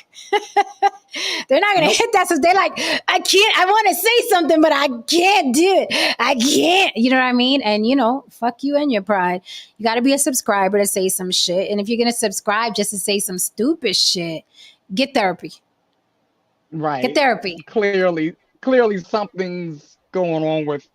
They're not going to Nope. hit that. So they're like, I want to say something, but I can't do it. I can't. You know what I mean? And, fuck you and your pride. You got to be a subscriber to say some shit. And if you're going to subscribe just to say some stupid shit, get therapy. Get Right. therapy. Clearly something's going on with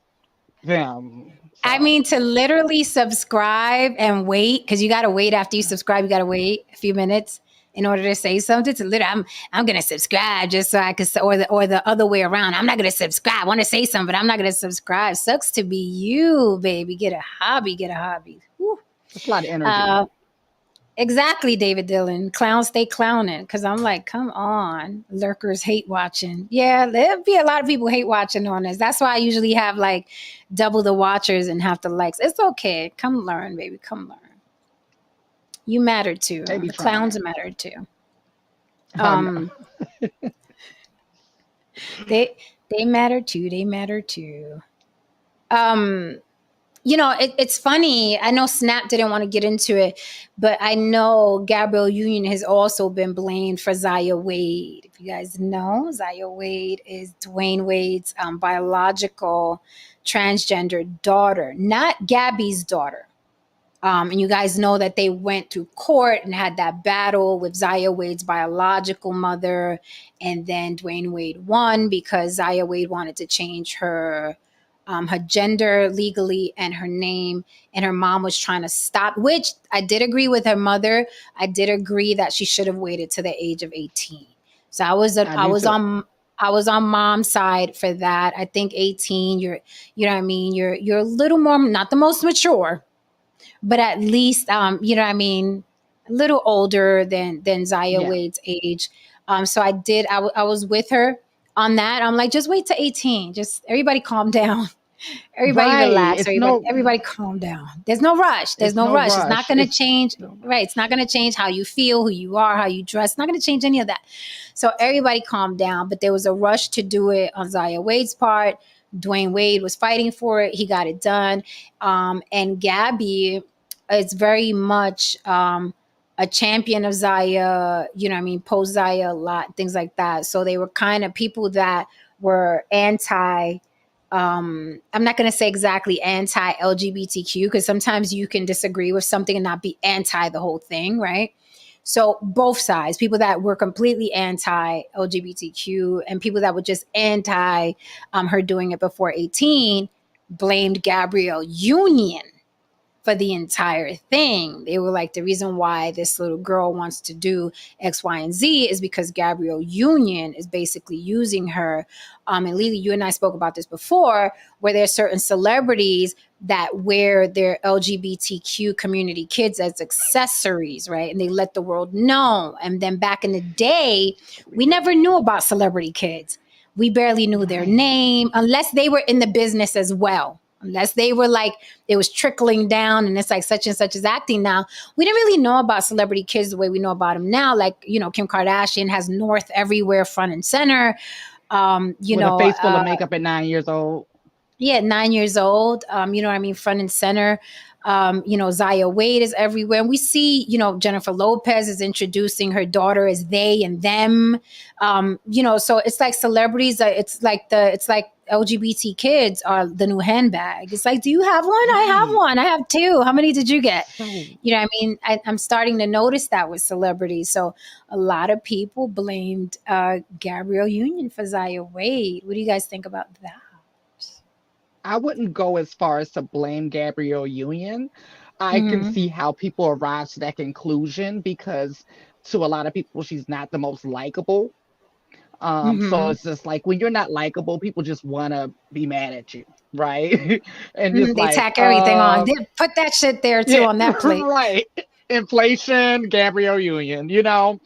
them. I So, mean, to literally subscribe and wait, because you got to wait after you subscribe, you got to wait a few minutes. in order to say something to literally, I'm gonna subscribe just so I could, or the other way around. I'm not gonna subscribe. I want to say something, but I'm not gonna subscribe. Sucks to be you, baby. Get a hobby. Get a hobby. Whew. It's a lot of energy. Exactly, David Dillon. Clowns stay clowning. Because I'm like, come on. Lurkers hate watching. Yeah, there'll be a lot of people hate watching on this. That's why I usually have like double the watchers and half the likes. It's okay. Come learn, baby. Come learn. You matter too. They be The trying. clowns matter too. I know. They matter too. They matter too. It's funny. I know Snap didn't want to get into it, but I know Gabrielle Union has also been blamed for Zaya Wade. If you guys know, Zaya Wade is Dwayne Wade's biological transgender daughter, not Gabby's daughter. And you guys know that they went through court and had that battle with Zaya Wade's biological mother. And then Dwayne Wade won because Zaya Wade wanted to change her gender legally and her name. And her mom was trying to stop, which I did agree with her mother. I did agree that she should have waited to the age of 18. So I was on mom's side for that. I think 18, you know what I mean? You're a little more, not the most mature, but at least, you know what I mean, a little older than Zaya Wade's age. So I was with her on that. I'm like, just wait to 18. Just everybody calm down. Everybody relax. Everybody calm down. There's no rush. There's no rush. It's not going to change. Right. It's not going to change how you feel, who you are, how you dress. It's not going to change any of that. So everybody calm down. But there was a rush to do it on Zaya Wade's part. Dwayne Wade was fighting for it. He got it done. And Gabby is very much a champion of Zaya, you know what I mean, post Zaya a lot, things like that. So they were kind of people that were anti, I'm not going to say exactly anti-LGBTQ, because sometimes you can disagree with something and not be anti the whole thing, right? So both sides, people that were completely anti-LGBTQ and people that were just anti her doing it before 18, blamed Gabrielle Union for the entire thing. They were like, the reason why this little girl wants to do X, Y, and Z is because Gabrielle Union is basically using her. And Lily, you and I spoke about this before, where there's certain celebrities that wear their LGBTQ community kids as accessories, right? And they let the world know. And then back in the day, we never knew about celebrity kids. We barely knew their name unless they were in the business as well. Unless they were like, it was trickling down and it's like such and such is acting now. We didn't really know about celebrity kids the way we know about them now. Like, you know, Kim Kardashian has North everywhere, front and center. With a face full of makeup at 9 years old. Yeah, 9 years old. You know what I mean? Front and center. Zaya Wade is everywhere. And we see, Jennifer Lopez is introducing her daughter as they and them. So it's like celebrities. It's like LGBT kids are the new handbag. It's like, do you have one? I have one. I have two. How many did you get? You know what I mean? I'm starting to notice that with celebrities. So a lot of people blamed Gabrielle Union for Zaya Wade. What do you guys think about that? I wouldn't go as far as to blame Gabrielle Union. I can see how people arrive to that conclusion because to a lot of people, she's not the most likable. So it's just like when you're not likable, people just want to be mad at you, right? And just they tack everything on. They put that shit there too on that plate. Right. Inflation, Gabrielle Union, So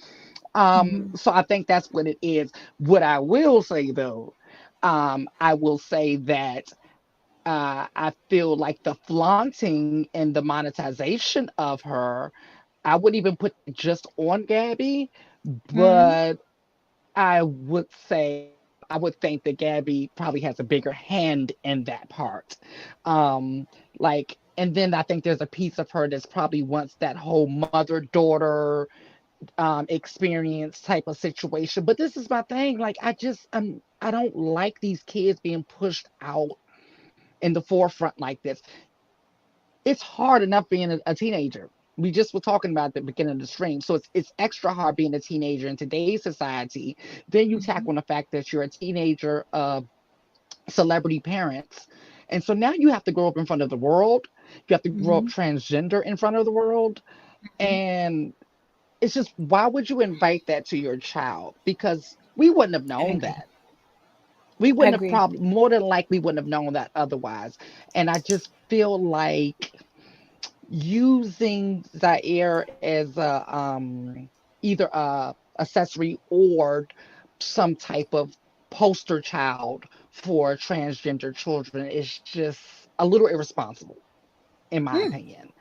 I think that's what it is. What I will say though, I will say that I feel like the flaunting and the monetization of her, I wouldn't even put it just on Gabby, but I would think that Gabby probably has a bigger hand in that part. And then I think there's a piece of her that's probably wants that whole mother-daughter experience type of situation. But this is my thing. Like, I don't like these kids being pushed out in the forefront like this. It's hard enough being a teenager. We just were talking about at the beginning of the stream. So it's extra hard being a teenager in today's society. Then you tack on the fact that you're a teenager of celebrity parents. And so now you have to grow up in front of the world. You have to grow up transgender in front of the world. And it's just, why would you invite that to your child? Because we wouldn't have I known agree. that. We I wouldn't have, agree. probably more than likely wouldn't have known that otherwise. And I just feel like using Zaire as a either a accessory or some type of poster child for transgender children is just a little irresponsible, in my Hmm. opinion.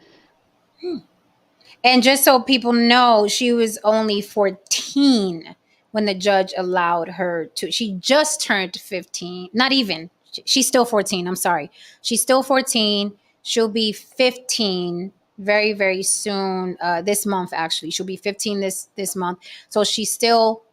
And just so people know, she was only 14 when the judge allowed her to. She just turned 15. Not even. She's still 14. I'm sorry. She's still 14. She'll be 15 very, very soon. This month, actually. She'll be 15 this month. So she's still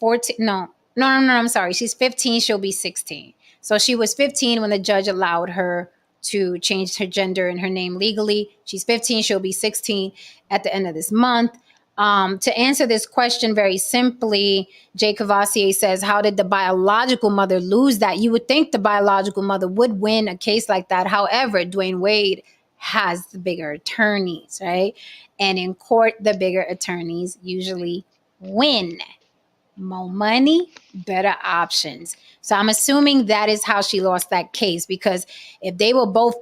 14. No, I'm sorry. She's 15. She'll be 16. So she was 15 when the judge allowed her to change her gender and her name legally. She's 15. She'll be 16 at the end of this month. To answer this question very simply, Jay Cavassier says, how did the biological mother lose that? You would think the biological mother would win a case like that. However, Dwayne Wade has the bigger attorneys, right? And in court, the bigger attorneys usually win. More money, better options. So I'm assuming that is how she lost that case, because if they were both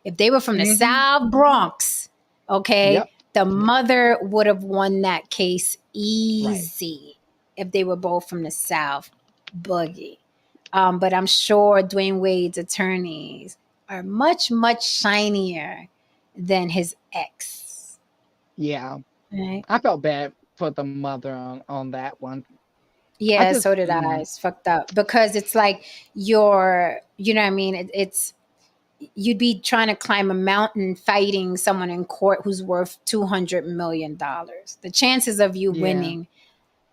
if they were from the Hmm. South Bronx, okay, Yep. the mother would have won that case Right. easy if they were both from the South Boogie. But I'm sure Dwayne Wade's attorneys are much, much shinier than his ex. Yeah. Right? I felt bad for the mother on that one. I Yeah, just so did I. It's fucked up because it's like you know what I mean? It's you'd be trying to climb a mountain fighting someone in court who's worth $200 million. The chances of you yeah. winning,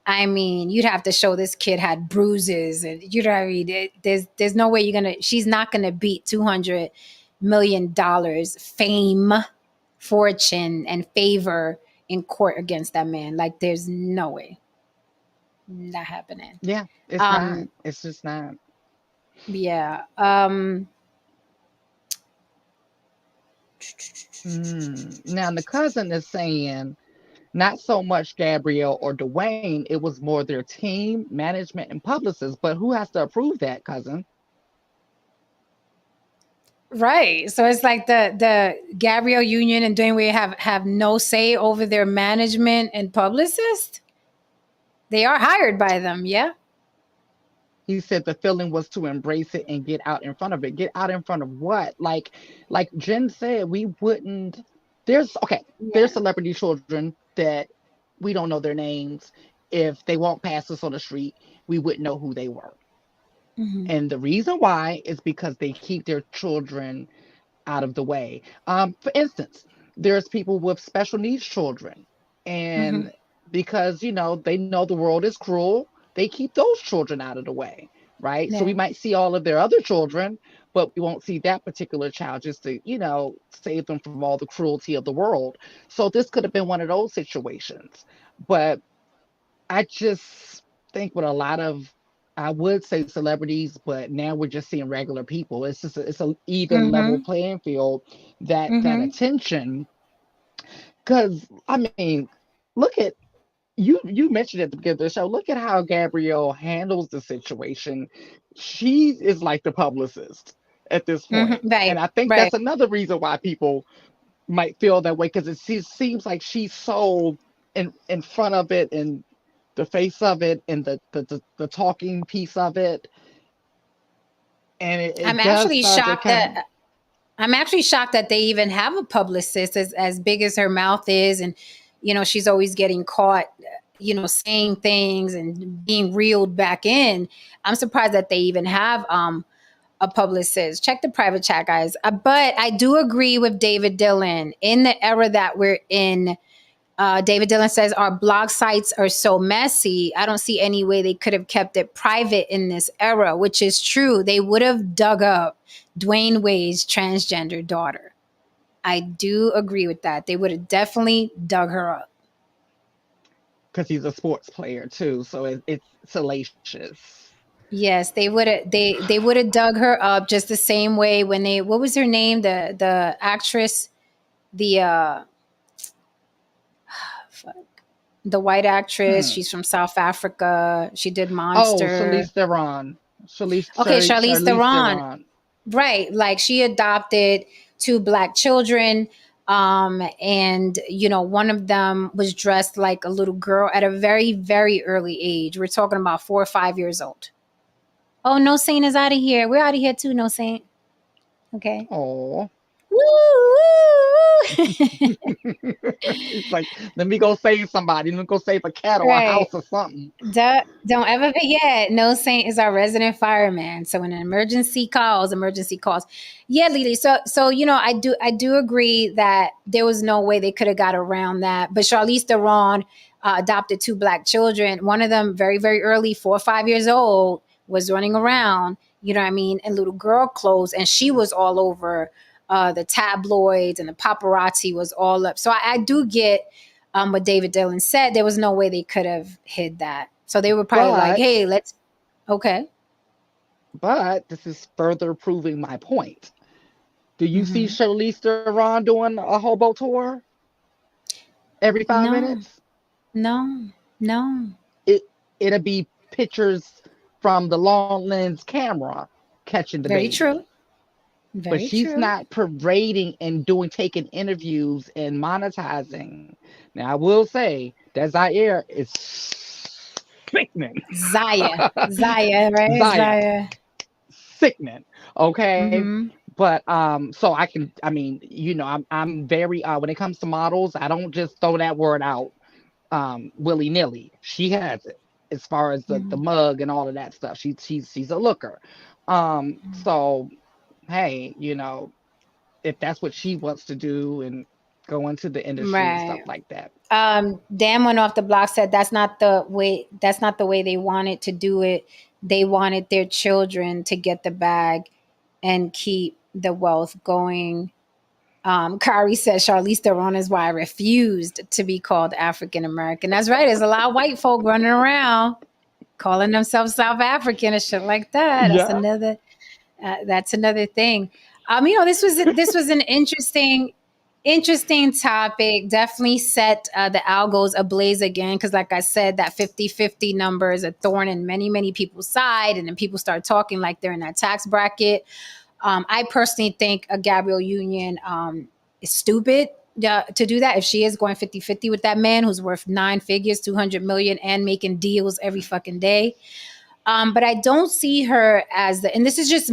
I mean, you'd have to show this kid had bruises, and you know what I mean. There's no way she's not gonna beat $200 million fame, fortune, and favor in court against that man. Like, there's no way not happening. Yeah. It's not. Um, It's just not. yeah. Now the cousin is saying not so much Gabrielle or Dwayne, it was more their team, management, and publicists. But who has to approve that, cousin? Right. So it's like the Gabrielle Union and Dwayne Wade have no say over their management and publicist. They are hired by them. Yeah. He said the feeling was to embrace it and get out in front of it. Get out in front of what? Like Jen said, we wouldn't. There's okay. Yeah. There's celebrity children that we don't know their names. If they walk past us on the street, we wouldn't know who they were. Hmm. And the reason why is because they keep their children out of the way. For instance, there's people with special needs children, Hmm. and because they know the world is cruel, they keep those children out of the way, right? So we Yeah. might see all of their other children, but we won't see that particular child just to save them from all the cruelty of the world. So this could have been one of those situations, but I just think with a lot of, I would say celebrities, but now we're just seeing regular people. It's a even level Hmm. playing field. That Hmm. attention, because I mean, look at you mentioned at the beginning of the show. Look at how Gabrielle handles the situation. She is like the publicist at this Hmm. point, Right. and I think Right. that's another reason why people might feel that way, because seems like she's so in front of it, and the face of it, and the talking piece of it, and I'm it does actually start to shocked kind of. that I'm actually shocked that they even have a publicist as big as her mouth is, and she's always getting caught, saying things and being reeled back in. I'm surprised that they even have a publicist. Check the private chat, guys. But I do agree with David Dillon in the era that we're in. David Dillon says our blog sites are so messy. I don't see any way they could have kept it private in this era, which is true. They would have dug up Dwayne Wade's transgender daughter. I do agree with that. They would have definitely dug her up. Because he's a sports player too, so it's salacious. Yes, they would have. They would have dug her up just the same way when they. What was her name? The actress. The the white actress. Hmm. She's from South Africa. She did Oh, Monster. Charlize Theron. Okay, Charlize Charlize Theron. Theron. Right. Like she adopted two black children. And one of them was dressed like a little girl at a very, very early age. We're talking about 4 or 5 years old. Oh, No Saint is out of here. We're out of here too, No Saint. Okay. Oh. Woo! It's like, let me go save somebody. Let me go save a cat or a Right. house or something. Don't ever forget, No Saint is our resident fireman. So when an emergency calls. Yeah, Lily. So I do agree that there was no way they could have got around that. But Charlize Theron adopted two black children. One of them very, very early, 4 or 5 years old, was running around, you know what I mean, in little girl clothes, and she was all over the tabloids, and the paparazzi was all up. So I do get what David Dillon said. There was no way they could have hid that. So they were probably like, But hey, okay. but this is further proving my point. Do you see Mhm. Charlize Theron doing a hobo tour every 5 No, minutes? no. It'll be pictures from the long lens camera catching the Very baby. true. But Very she's true. not parading and taking interviews and monetizing. Now I will say that Zaire is sickening. Zaya, right? Zaya, Zaya. sickening. Okay. Mm-hmm. But so I'm very when it comes to models, I don't just throw that word out willy-nilly. She has it as far as the Mm-hmm. mug and all of that stuff. She's a looker. So hey, if that's what she wants to do and go into the industry and stuff Right. like that. Dan went off the block, said that's not the way they wanted to do it. They wanted their children to get the bag and keep the wealth going. Kari says Charlize Theron is why I refused to be called African American. That's right. There's a lot of white folk running around calling themselves South African and shit like that. Yeah. That's another thing. This was an interesting topic. Definitely set the algos ablaze again, because like I said, that 50-50 number is a thorn in many, many people's side, and then people start talking like they're in that tax bracket. I personally think a Gabrielle Union is stupid to do that. If she is going 50-50 with that man who's worth 9 figures, 200 million, and making deals every fucking day. But I don't see her as and this is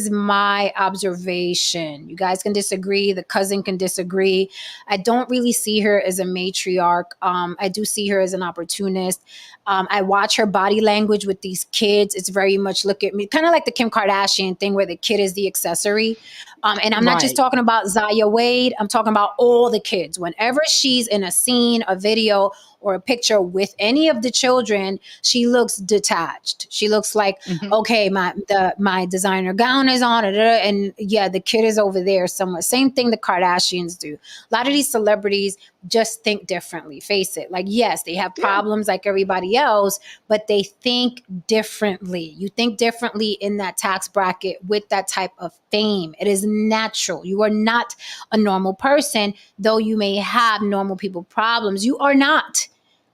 my observation. You guys can disagree. The cousin can disagree. I don't really see her as a matriarch. I do see her as an opportunist. I watch her body language with these kids. It's very much look at me, kind of like the Kim Kardashian thing where the kid is the accessory. And I'm not just Right. talking about Zaya Wade. I'm talking about all the kids. Whenever she's in a scene, a video, or a picture with any of the children, she looks detached. She looks like, Mhm. okay, my designer gown is on, and yeah, the kid is over there somewhere. Same thing the Kardashians do. A lot of these celebrities just think differently. Face it. Like, yes, they have problems like everybody else, but they think differently. You think differently in that tax bracket with that type of fame. It is natural. You are not a normal person, though you may have normal people problems. You are not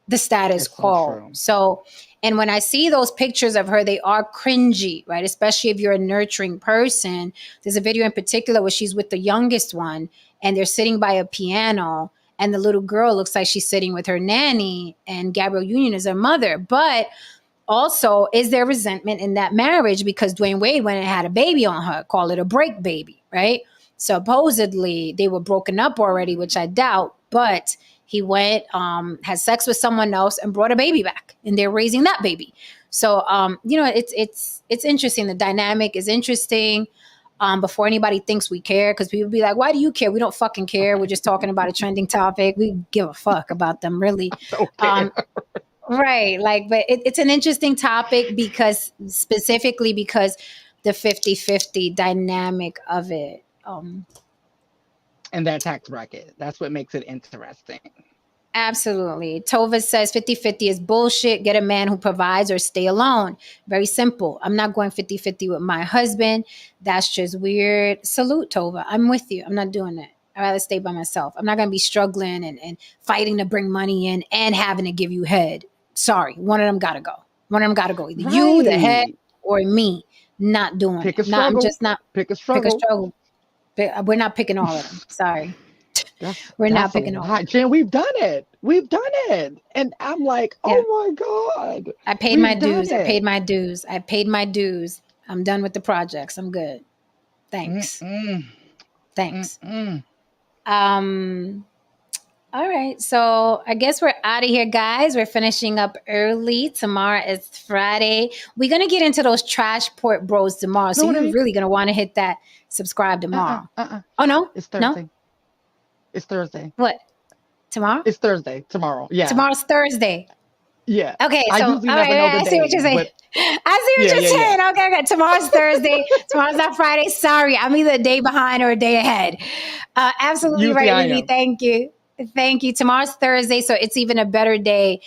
the status It's so quo. true. So, and when I see those pictures of her, they are cringy, right? Especially if you're a nurturing person. There's a video in particular where she's with the youngest one and they're sitting by a piano, and the little girl looks like she's sitting with her nanny, and Gabrielle Union is her mother. But also, is there resentment in that marriage because Dwayne Wade went and had a baby on her, call it a break baby, right? Supposedly they were broken up already, which I doubt, but he went, had sex with someone else and brought a baby back, and they're raising that baby. So, it's interesting. The dynamic is interesting. Before anybody thinks we care, because people be like, why do you care? We don't fucking care. We're just talking about a trending topic. We give a fuck about them, really. Okay. Right. Like, but it's an interesting topic specifically because the 50-50 dynamic of it. And that tax bracket. That's what makes it interesting. Absolutely. Tova says 50-50 is bullshit. Get a man who provides or stay alone. Very simple. I'm not going 50-50 with my husband. That's just weird. Salute, Tova. I'm with you. I'm not doing that. I'd rather stay by myself. I'm not going to be struggling and fighting to bring money in and having to give you head. Sorry, one of them got to go. One of them got to go. Either you, the head, Right. or me. Not doing Pick it. a Not. I'm struggle. just not Pick a pick a struggle. struggle. We're not picking all of them. Sorry, we're not That's a picking all of them. lot, Jen. We've done it. We've done it. And I'm like, Yeah, oh my God. I paid my We've done dues. I paid it. my dues. I paid my dues. I'm done with the projects. I'm good. Thanks. Mm-mm, Thanks. mm-mm. All right. So I guess we're out of here, guys. We're finishing up early. Tomorrow is Friday. We're going to get into those trash port bros tomorrow. So No, it you're ain't. really going to want to hit that subscribe tomorrow. Uh-uh. Oh, no? It's No? Thursday. It's Thursday. What? Tomorrow? It's Thursday. Tomorrow. Yeah. Tomorrow's Thursday. Yeah. Okay, I so all usually never know right, the I see what you're days, saying. but I see what yeah, you're yeah, yeah. saying. Okay. Tomorrow's Thursday. Tomorrow's not Friday. Sorry, I'm either a day behind or a day ahead. Absolutely Usually right, I Lily. am. Thank you. Thank you. Tomorrow's Thursday, so it's even a better day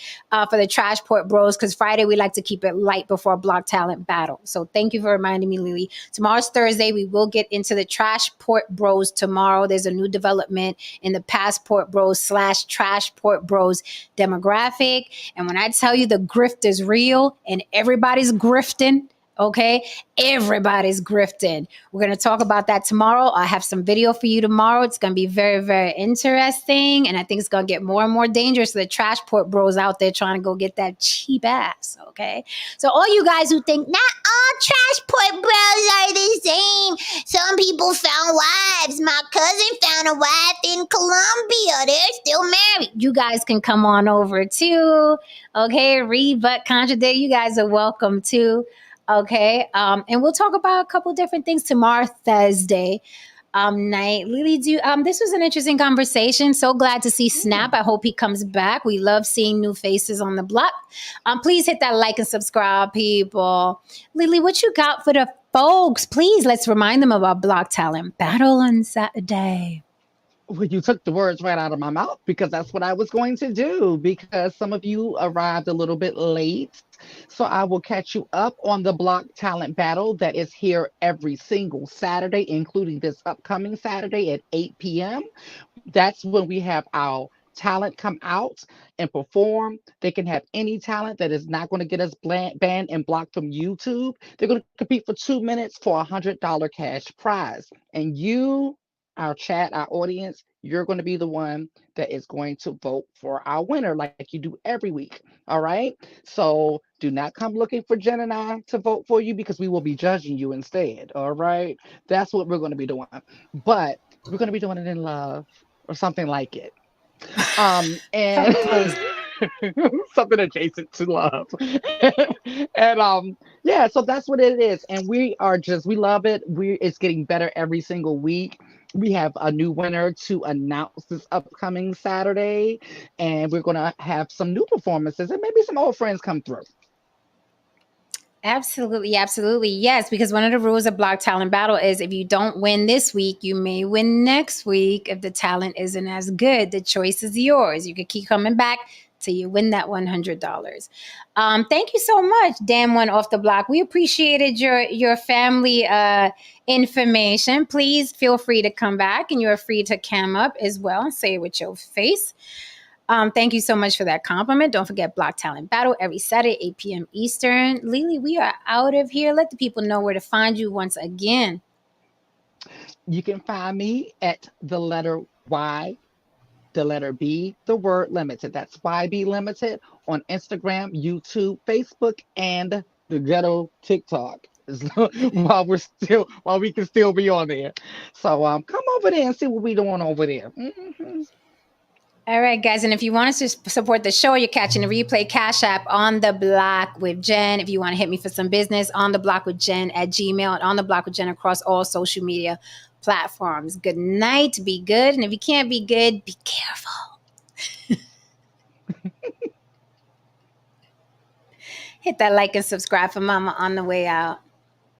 for the Trash Port Bros because Friday we like to keep it light before Block Talent Battle. So thank you for reminding me, Lily. Tomorrow's Thursday. We will get into the Trash Port Bros tomorrow. There's a new development in the Passport Bros / Trash Port Bros demographic. And when I tell you the grift is real and everybody's grifting, okay? Everybody's grifting. We're going to talk about that tomorrow. I have some video for you tomorrow. It's going to be very, very interesting. And I think it's going to get more and more dangerous for the trash port bros out there trying to go get that cheap ass, okay? So all you guys who think, not all trash port bros are the same. Some people found wives. My cousin found a wife in Colombia. They're still married. You guys can come on over too, okay? Rebut, contradict. You guys are welcome too. Okay. And we'll talk about a couple different things tomorrow, Thursday night. Lily, this was an interesting conversation. So glad to see Snap. I hope he comes back. We love seeing new faces on the block. Please hit that like and subscribe, people. Lily, what you got for the folks? Please, let's remind them about Block Talent Battle on Saturday. Well, you took the words right out of my mouth because that's what I was going to do because some of you arrived a little bit late. So I will catch you up on the Block Talent Battle that is here every single Saturday, including this upcoming Saturday at 8 p.m. That's when we have our talent come out and perform. They can have any talent that is not going to get us banned and blocked from YouTube. They're going to compete for 2 minutes for a $100 cash prize. And you, our chat, our audience, you're going to be the one that is going to vote for our winner like you do every week. All right. So do not come looking for Jen and I to vote for you because we will be judging you instead. All right. That's what we're going to be doing. But we're going to be doing it in love or something like it. And something adjacent to love. And yeah, so that's what it is. And we love it. It's getting better every single week. We have a new winner to announce this upcoming Saturday, and we're gonna have some new performances and maybe some old friends come through. Absolutely, absolutely. Yes, because one of the rules of Block Talent Battle is if you don't win this week, you may win next week. If the talent isn't as good, the choice is yours. You could keep coming back till you win that $100. Thank you so much, Dan One Off the Block. We appreciated your family information. Please feel free to come back, and you're free to cam up as well and say it with your face. Thank you so much for that compliment. Don't forget Block Talent Battle every Saturday, 8 p.m. Eastern. Lily, we are out of here. Let the people know where to find you once again. You can find me at the letter Y, the letter B, the word limited. That's YB Limited on Instagram, YouTube, Facebook, and the ghetto TikTok. while we can still be on there. So come over there and see what we're doing over there. Mm-hmm. All right, guys. And if you want us to support the show, you're catching the replay Cash App on the block with Jen. If you want to hit me for some business, on the block with Jen at Gmail and on the block with Jen across all social media platforms. Good night. Be good. And if you can't be good, be careful. Hit that like and subscribe for Mama on the way out.